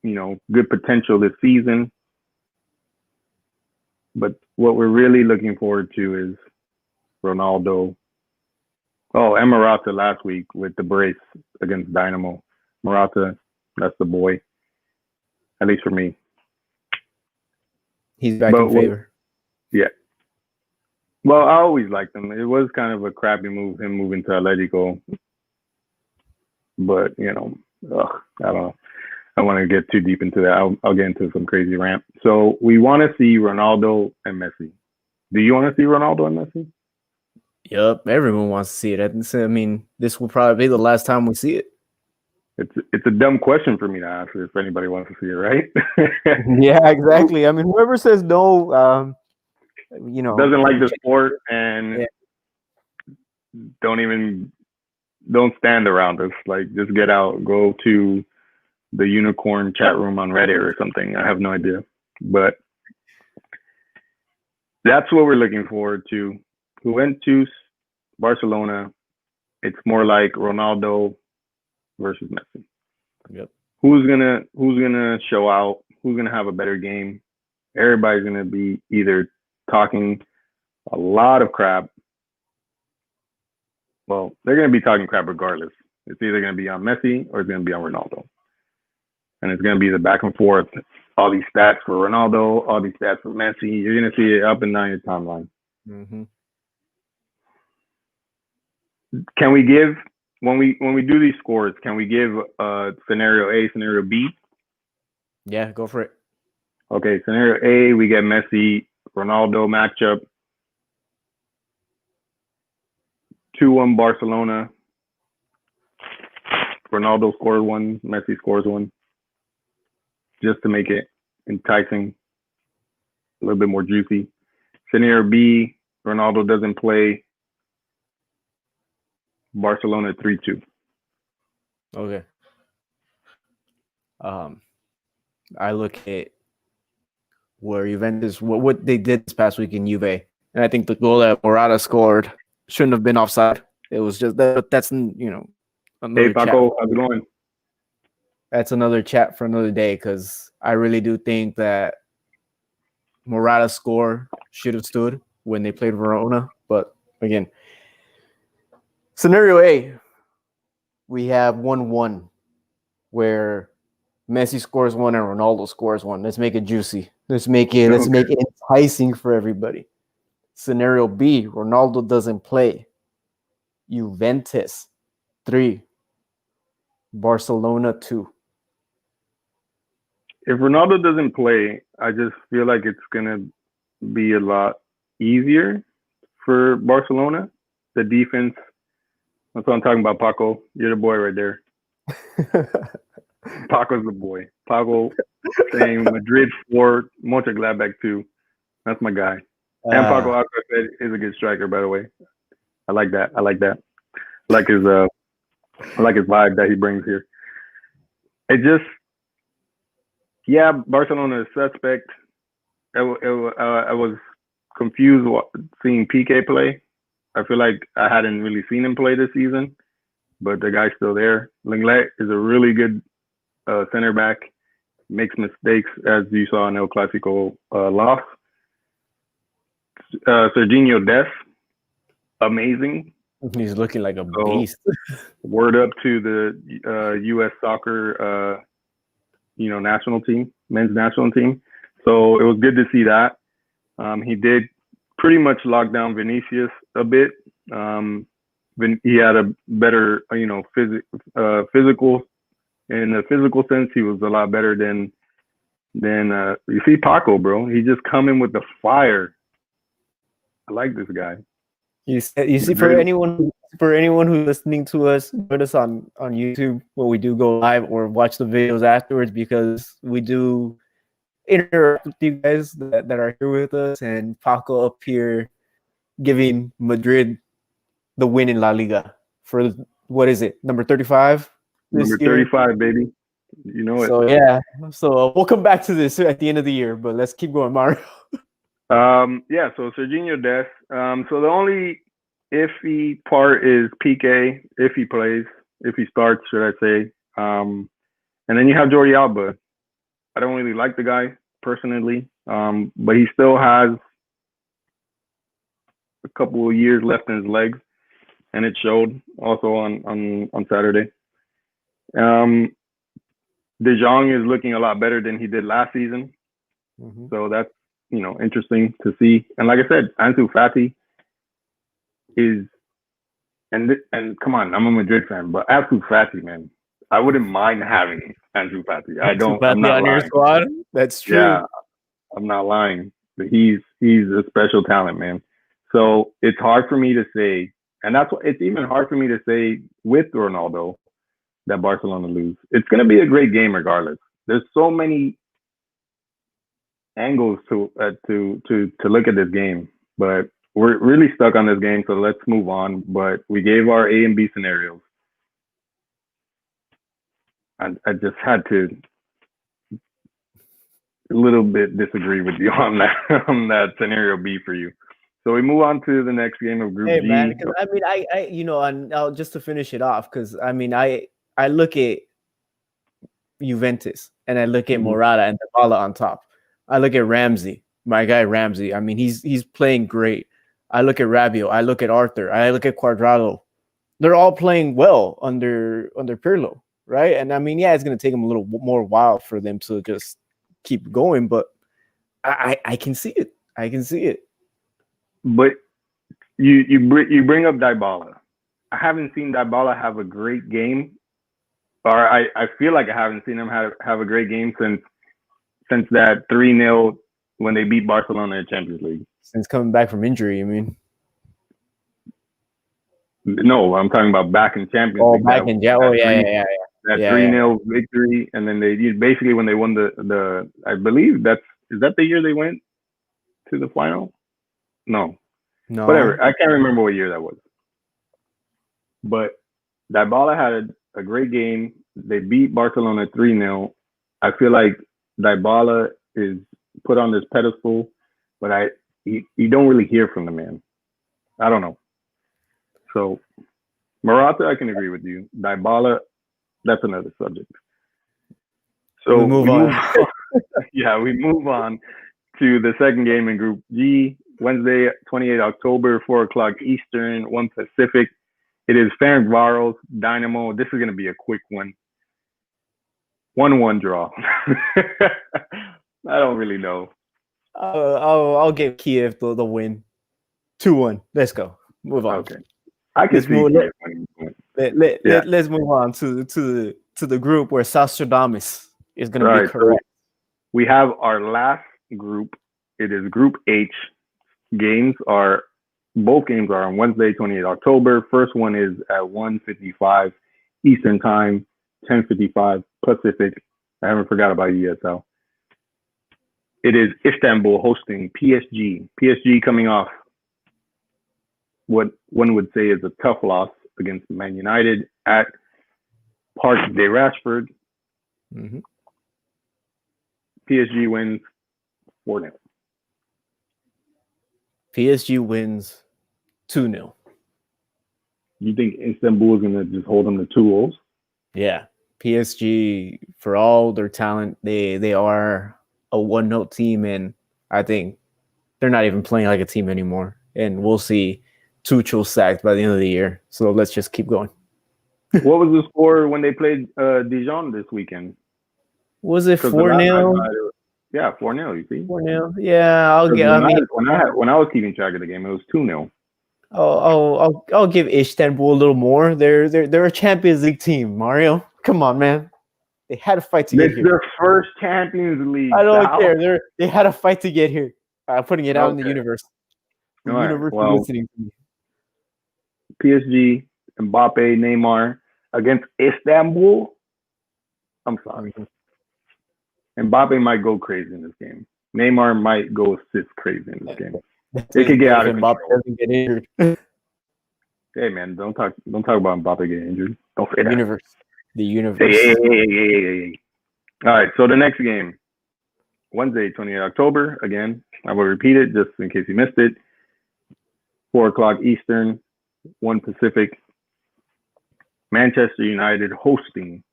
good potential this season. But what we're really looking forward to is Ronaldo. Oh, and Morata last week with the brace against Dynamo. Morata, that's the boy, at least for me. He's back in favor. Yeah. Well, I always liked him. It was kind of a crappy move, him moving to Atletico. But, I don't know. I want to get too deep into that. I'll get into some crazy rant. So we want to see Ronaldo and Messi. Do you want to see Ronaldo and Messi? Yep, everyone wants to see it. I mean, this will probably be the last time we see it. It's a dumb question for me to answer if anybody wants to see it, right? Yeah, exactly. I mean, whoever says no, doesn't like the sport and don't stand around us. Like, just get out, go to the unicorn chat room on Reddit or something. I have no idea, but that's what we're looking forward to. Juventus, Barcelona. It's more like Ronaldo versus Messi. Yep. Who's gonna show out? Who's gonna have a better game? Everybody's gonna be either talking a lot of crap. Well, they're gonna be talking crap regardless. It's either gonna be on Messi or it's gonna be on Ronaldo. And it's going to be the back and forth. All these stats for Ronaldo, all these stats for Messi. You're going to see it up and down your timeline. Mm-hmm. Can we give when we do these scores? Can we give scenario A, scenario B? Yeah, go for it. Okay, scenario A, we get Messi Ronaldo matchup. 2-1 Barcelona. Ronaldo scores 1, Messi scores 1. Just to make it enticing, a little bit more juicy. Scenario B, Ronaldo doesn't play. Barcelona 3-2. Okay. I look at where Juventus, what they did this past week in Juve, and I think the goal that Morata scored shouldn't have been offside. It was just that's Hey Paco, how's it going? That's another chat for another day because I really do think that Morata's score should have stood when they played Verona. But again, scenario A, we have 1-1 where Messi scores 1 and Ronaldo scores 1. Let's make it juicy. Let's make it enticing for everybody. Scenario B, Ronaldo doesn't play. Juventus 3, Barcelona 2. If Ronaldo doesn't play, I just feel like it's gonna be a lot easier for Barcelona. The defense. That's what I'm talking about, Paco. You're the boy right there. Paco's the boy. Paco saying Madrid 4, Monchengladbach 2. That's my guy. And Paco, as I said, is a good striker, by the way. I like that. I like his vibe that he brings here. It just, Barcelona is suspect. I was confused seeing PK play. I feel like I hadn't really seen him play this season, but the guy's still there. Lenglet is a really good center back. Makes mistakes, as you saw in El Clasico loss. Serginho Dest, amazing. He's looking like a beast. Word up to the U.S. soccer, national team, men's national team. So it was good to see that. He did pretty much lock down Vinicius a bit. He had a better, physical. In the physical sense, he was a lot better than you see Paco, bro. He just coming with the fire. I like this guy. You see, for anyone who's listening to us, join us on YouTube when we do go live or watch the videos afterwards, because we do interact with you guys that are here with us, and Paco up here giving Madrid the win in La Liga for, what is it, number 35? Number 35, baby. You know it. So yeah, we'll come back to this at the end of the year, but let's keep going, Mario. So Serginho Dest. So the only iffy part is PK, if he plays, if he starts, should I say. And then you have Jordi Alba. I don't really like the guy personally, but he still has a couple of years left in his legs, and it showed also on Saturday. Um, De Jong is looking a lot better than he did last season, so that's interesting to see. And like I said, Ansu Fati is and come on, I'm a Madrid fan, but Ansu Fati, man, I wouldn't mind having Ansu Fati. I don't. I'm not on your lying. squad. That's true. Yeah, I'm not lying. But he's a special talent, man. So it's hard for me to say, and that's what it's even hard for me to say with Ronaldo that Barcelona lose. It's going to be a great game regardless. There's so many angles to look at this game, but we're really stuck on this game. So let's move on. But we gave our A and B scenarios. I just had to a little bit disagree with you on that scenario B for you. So we move on to the next game of Group G. Man, because I mean, and just to finish it off, because I mean, I look at Juventus and I look at Morata and Dybala on top. I look at Ramsey, my guy Ramsey. I mean, he's playing great. I look at Rabiot. I look at Arthur. I look at Cuadrado. They're all playing well under Pirlo, right? And I mean, yeah, it's going to take them a little more while for them to just keep going, but I can see it. I can see it. But you bring up Dybala. I haven't seen Dybala have a great game, or I feel like I haven't seen him have a great game since that 3-0 when they beat Barcelona in Champions League. Since coming back from injury, you mean? No, I'm talking about back in Champions League. Back in yeah. That 3-0 victory, and then they basically when they won the I believe is that the year they went to the final? No, whatever. I can't remember what year that was. But Dybala had a great game. They beat Barcelona 3-0. I feel like Dybala is put on this pedestal, but you don't really hear from the man. I don't know. So Morata, I can agree with you. Dybala, that's another subject. So we move on. We move on to the second game in Group G, Wednesday, 28 October, 4 o'clock Eastern, 1 Pacific. It is Ferencváros, Dynamo. This is going to be a quick one. 1-1 draw. I don't really know. I'll give Kiev the win. 2-1. Let's go. Move on. Okay. I can see let's move on to the group where Sastradamus is going to be correct. So we have our last group. It is Group H. Both games are on Wednesday, 28 October. First one is at 1:55 Eastern Time, 10:55 Pacific. I haven't forgot about ESL. It is Istanbul hosting PSG. PSG coming off what one would say is a tough loss against Man United at Parc des Rashford. PSG wins 4-0. PSG wins 2-0. You think Istanbul is going to just hold them to 2 goals? Yeah. PSG, for all their talent, they are a 1-0 team, and I think they're not even playing like a team anymore. And we'll see Tuchel sacked by the end of the year. So let's just keep going. What was the score when they played Dijon this weekend? Was it 4-0? Yeah, 4-0. You see, 4-0. Yeah, when I was keeping track of the game, it was 2-0. I'll give Istanbul a little more. They're a Champions League team, Mario. Come on, man. They had to fight to get here. It's their first Champions League. I don't care. They had to fight to get here. I'm putting it out in the universe. The universe is listening to me. PSG, Mbappe, Neymar against Istanbul. I'm sorry. Mbappe might go crazy in this game. Neymar might go assist crazy in this game. They could get out of control. Mbappe doesn't get injured. Hey man, don't talk about Mbappe getting injured. Don't say that. The universe. Hey. All right, so the next game, Wednesday, 28 October. Again, I will repeat it just in case you missed it. 4 o'clock Eastern, 1 Pacific. Manchester United hosting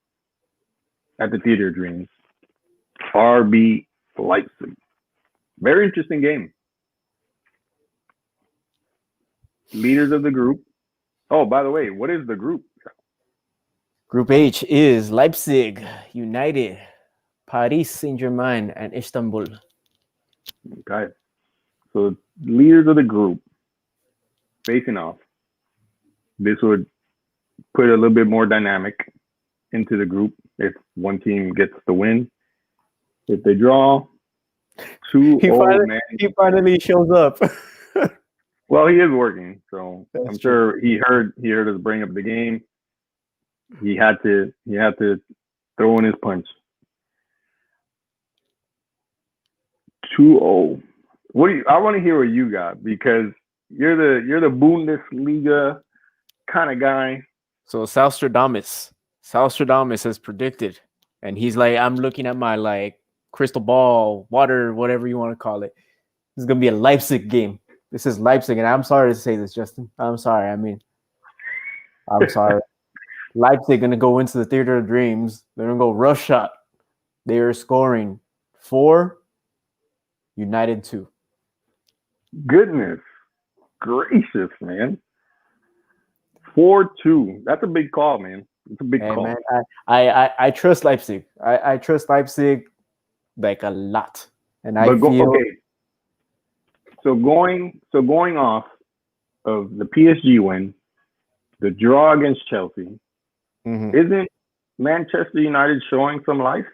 at the Theatre of Dreams. RB Leipzig. Very interesting game. Leaders of the group. Oh, by the way, what is the group? Group H is Leipzig, United, Paris Saint-Germain, and Istanbul. Okay. So leaders of the group facing off. This would put a little bit more dynamic into the group if one team gets the win. If they draw, 2-0, man. He finally shows up. Well, he is working, so That's I'm true. sure he heard us bring up the game. He had to throw in his punch. 2-0. I want to hear what you got, because you're the Bundesliga kind of guy. So Salstradamus has predicted, and he's like, I'm looking at my like crystal ball, water, whatever you want to call it. This is gonna be a Leipzig game. This is Leipzig, and I'm sorry to say this, Justin. I'm sorry. I'm sorry. Leipzig gonna go into the theater of dreams. They're gonna go rush shot. They are scoring 4, United 2. Goodness gracious, man. 4-2. That's a big call, man. It's a big call. Man, I trust Leipzig. I trust Leipzig like a lot, and I feel okay. So going off of the PSG win, the draw against Chelsea, isn't Manchester United showing some life?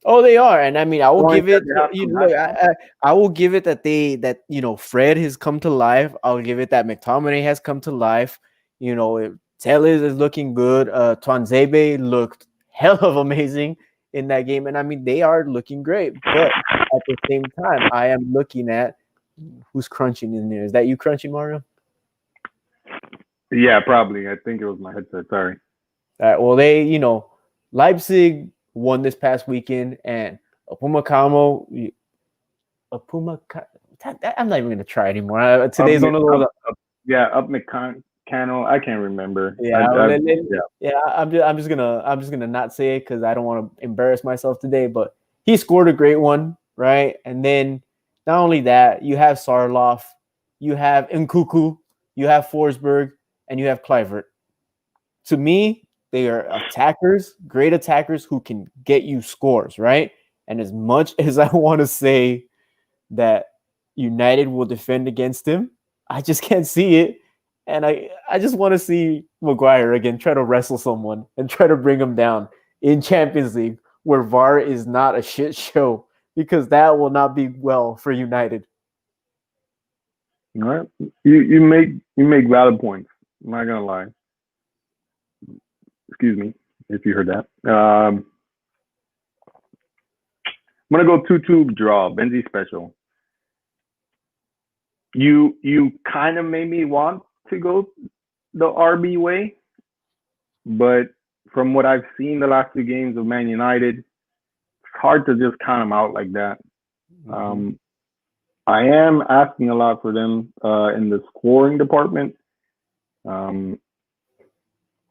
Oh, they are, and I mean, I will give it. I will give it that Fred has come to life. I'll give it that McTominay has come to life. Telles is looking good. Tuanzebe looked hell of amazing in that game, and I mean, they are looking great. But at the same time, I am looking at who's crunching in there. Is that you crunching, Mario? Yeah, probably. I think it was my headset. Sorry. All right. Well, Leipzig won this past weekend, and I'm not even going to try anymore. Today's one of those. Up McCannell. I can't remember. I'm just gonna not say it because I don't want to embarrass myself today. But he scored a great one, right? And then not only that, you have Sarloff, you have Nkuku, you have Forsberg, and you have Kluivert. To me, they are attackers, great attackers who can get you scores, right? And as much as I want to say that United will defend against him, I just can't see it. And I just want to see Maguire again try to wrestle someone and try to bring him down in Champions League, where VAR is not a shit show, because that will not be well for United. All right. You make valid points. I'm not gonna lie. Excuse me if you heard that. I'm gonna go 2-2 draw. Benzi special. You kind of made me want to go the RB way, but from what I've seen the last 2 games of Man United, it's hard to just count them out like that. I am asking a lot for them in the scoring department.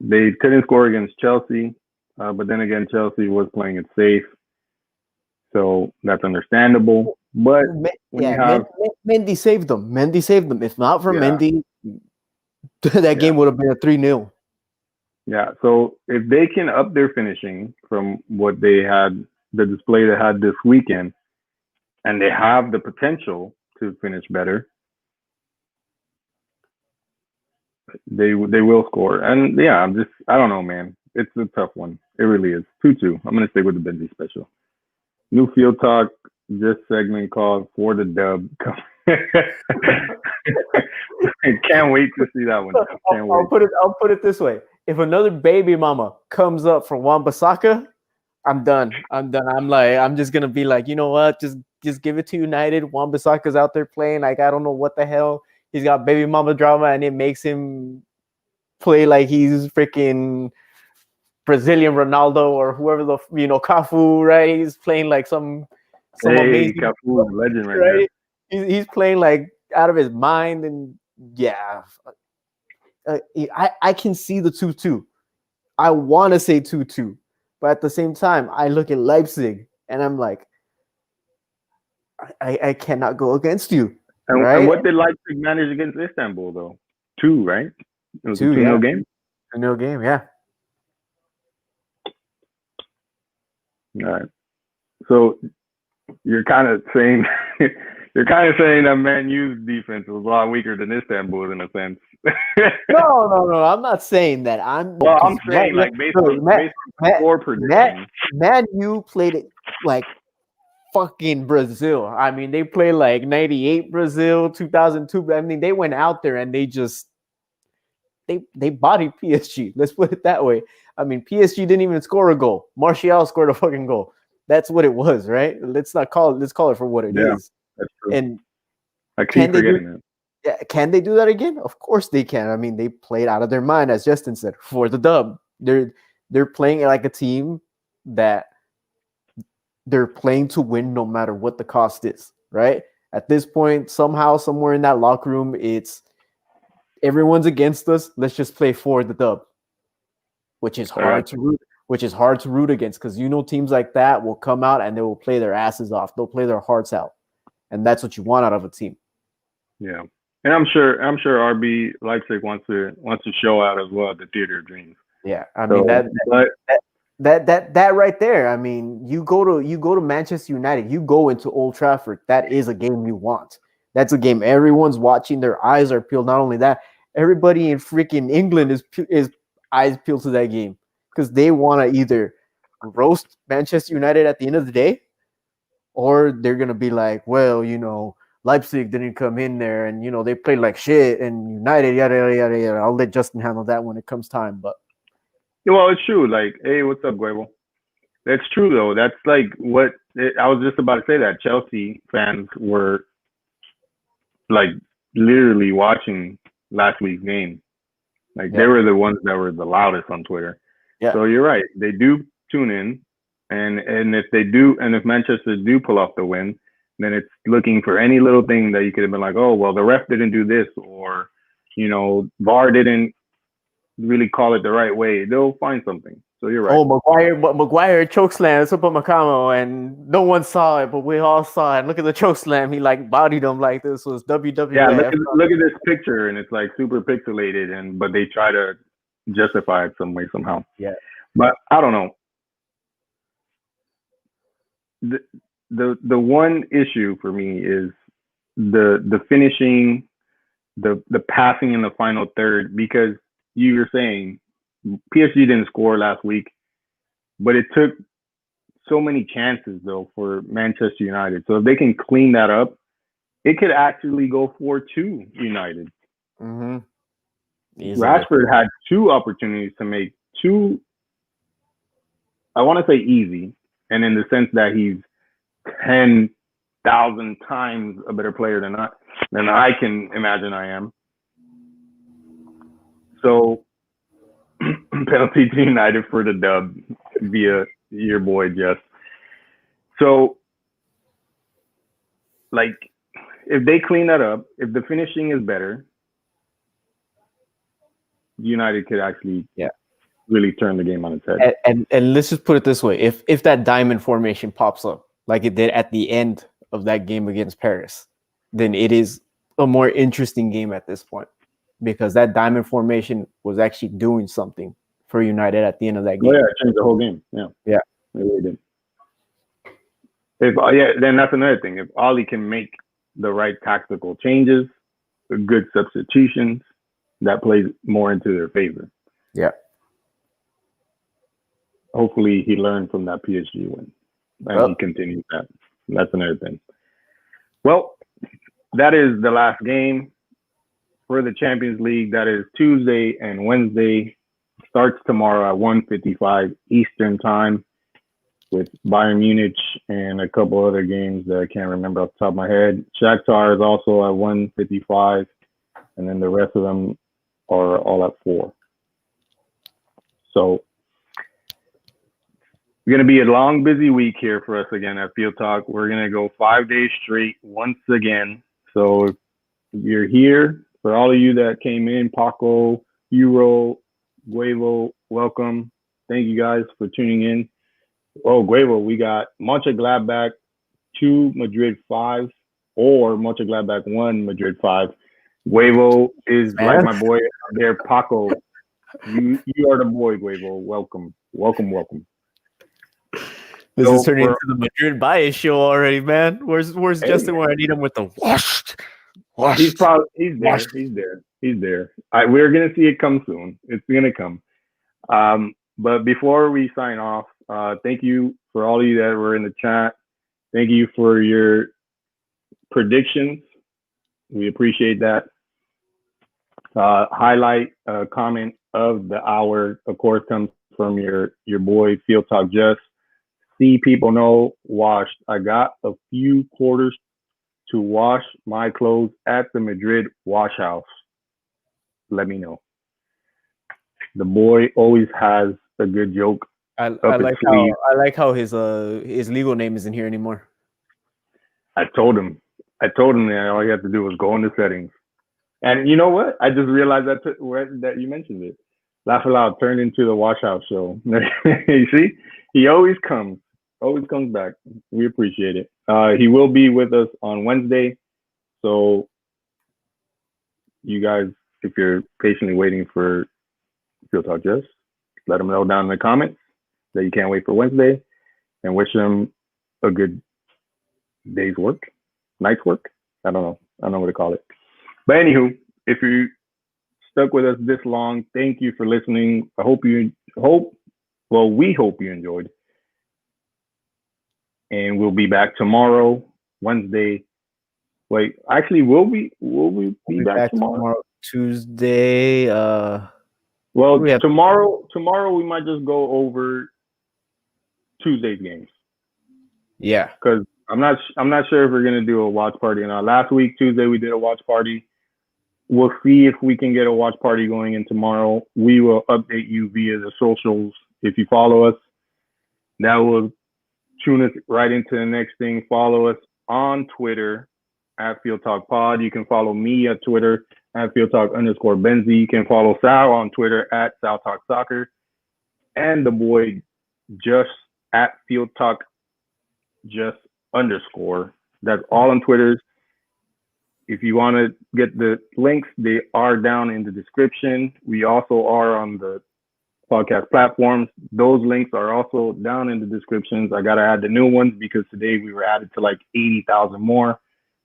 They couldn't score against Chelsea, but then again, Chelsea was playing it safe, so that's understandable. But Mendy saved them. If not for Mendy, that game would have been a 3-0. Yeah, so if they can up their finishing from what they had, the display they had this weekend, and they have the potential to finish better, they will score. And yeah, I don't know, man. It's a tough one. It really is. 2-2. I'm gonna stick with the Benji special. New Field Talk, this segment called For the Dub. Can't wait to see that one. I'll put it this way. If another baby mama comes up for Wan-Bissaka, I'm done. I'm just gonna be like, you know what? Just give it to United. Wan-Bissaka's out there playing. Like, I don't know what the hell. He's got baby mama drama, and it makes him play like he's freaking Brazilian Ronaldo or whoever Cafu, right? He's playing like some amazing Cafu, legend right there. He's playing like out of his mind, and yeah, I can see the 2-2. I want to say 2-2, but at the same time, I look at Leipzig and I'm like, I cannot go against you, And right? what did Leipzig manage against Istanbul though? 2, right? It was a 2, 2-0 yeah, game. 2-0 game, yeah. All right. So you're kind of saying that Man U's defense was a lot weaker than Istanbul's in a sense. No. I'm not saying that. I'm Well, I'm because saying like based on score prediction. Man U played it like fucking Brazil. I mean, they played like 98 Brazil, 2002. I mean, they went out there and they bodied PSG. Let's put it that way. I mean, PSG didn't even score a goal. Martial scored a fucking goal. That's what it was, right? Let's call it for what it Yeah, is. that's true. And I keep forgetting that. yeah, can they do that again? Of course they can. I mean, they played out of their mind, as Justin said, for the dub. They're playing like a team that they're playing to win no matter what the cost is, right? At this point, somehow, somewhere in that locker room, it's everyone's against us. Let's just play for the dub, which is hard to root against because teams like that will come out and they will play their asses off. They'll play their hearts out, and that's what you want out of a team. Yeah, and I'm sure RB Leipzig wants to show out as well at the Theater of Dreams. Yeah, I mean that right there. I mean, you go to Manchester United, you go into Old Trafford. That is a game you want. That's a game everyone's watching. Their eyes are peeled. Not only that, everybody in freaking England is eyes peeled to that game because they want to either roast Manchester United at the end of the day, or they're gonna be like, well, Leipzig didn't come in there and they played like shit and United yada yada yada yada. I'll let Justin handle that when it comes time. But well, it's true. Like, hey, what's up, Guevo? That's true though. That's like what I was just about to say. That Chelsea fans were like literally watching last week's game. Like they were the ones that were the loudest on Twitter. Yeah. So you're right. They do tune in, and if they do, and if Manchester do pull off the win, then it's looking for any little thing that you could have been like, oh, well, the ref didn't do this, or VAR didn't really call it the right way. They'll find something. So you're right. Oh, Maguire chokeslam Super Macamo, and no one saw it, but we all saw it. Look at the chokeslam. He like bodied him like this was WWF. Yeah, look at this picture, and it's like super pixelated, but they try to justify it some way somehow. Yeah, but I don't know. The one issue for me is the finishing, the passing in the final third, because you were saying PSG didn't score last week, but it took so many chances though for Manchester United. So if they can clean that up, it could actually go 4-2 United. Mm-hmm. Rashford had 2 opportunities to make 2. I want to say easy, and in the sense that he's 10,000 times a better player than I can imagine I am. So penalty to United for the dub via your boy Jess. So like if they clean that up, if the finishing is better, United could actually really turn the game on its head. And let's just put it this way: if that diamond formation pops up like it did at the end of that game against Paris, then it is a more interesting game at this point, because that diamond formation was actually doing something for United at the end of that game. Oh, yeah, it changed the whole game. Yeah, it really did. Then that's another thing. If Ollie can make the right tactical changes, the good substitutions, that plays more into their favor. Yeah. Hopefully he learned from that PSG win and he continues that. That's another thing. Well, that is the last game for the Champions League. That is Tuesday and Wednesday. Starts tomorrow at 1:55 Eastern time with Bayern Munich and a couple other games that I can't remember off the top of my head. Shakhtar is also at 1:55, and then the rest of them are all at 4. So it's going to be a long, busy week here for us again at FieldTalk. We're going to go 5 days straight once again. So if you're here, for all of you that came in, Paco, Euro, Guevo, welcome. Thank you guys for tuning in. Oh, Guevo, we got Monchengladbach, 2 Madrid 5 or Monchengladbach 1 Madrid 5. Guevo is like my boy there, Paco. You are the boy, Guevo. Welcome. This is turning into the Madrid bias show already, man. Where's Justin where I need him with the washed? He's there. We're gonna see it come soon. It's gonna come. But before we sign off, thank you for all of you that were in the chat. Thank you for your predictions. We appreciate that. Highlight comment of the hour, of course, comes from your boy FieldTalk. Just see people know washed. I got a few quarters to wash my clothes at the Madrid wash house. Let me know. The boy always has a good joke. I like how his legal name isn't here anymore. I told him that all you have to do was go into settings. And you know what? I just realized that you mentioned it. Laugh Aloud turned into the wash house show. You see, he always comes back. We appreciate it. He will be with us on Wednesday. So you guys, if you're patiently waiting for FieldTalk, just let him know down in the comments that you can't wait for Wednesday, and wish him a good day's work, night's work. I don't know what to call it. But anywho, if you stuck with us this long, thank you for listening. We hope you enjoyed. And we'll be back tomorrow, Wednesday. Wait, actually, will we be back tomorrow? Tuesday. Well, tomorrow we might just go over Tuesday's games. Yeah, because I'm not sure if we're gonna do a watch party or not. Last week Tuesday we did a watch party. We'll see if we can get a watch party going in tomorrow. We will update you via the socials. If you follow us, that will tune us right into the next thing. Follow us on Twitter at FieldTalkPod. You can follow me at Twitter at FieldTalk_Benzi. You can follow Sal on Twitter at SalTalkSoccer. And the boy just at FieldTalk _. That's all on Twitter. If you want to get the links, they are down in the description. We also are on the podcast platforms. Those links are also down in the descriptions. I got to add the new ones because today we were added to like 80,000 more.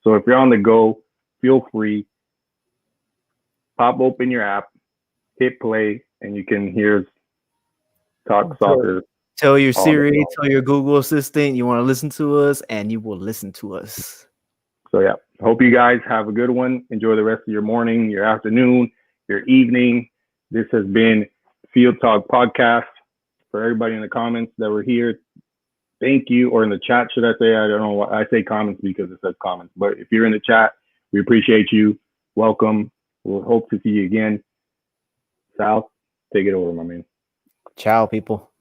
So if you're on the go, feel free. Pop open your app, hit play, and you can hear Talk Soccer. Tell your Siri, tell your Google Assistant you want to listen to us, and you will listen to us. So yeah, hope you guys have a good one. Enjoy the rest of your morning, your afternoon, your evening. This has been Field Talk Podcast. For everybody in the comments that were here, thank you. Or in the chat, should I say? I don't know why I say comments because it says comments. But if you're in the chat, we appreciate you. Welcome. We'll hope to see you again. Sal, take it over, my man. Ciao, people.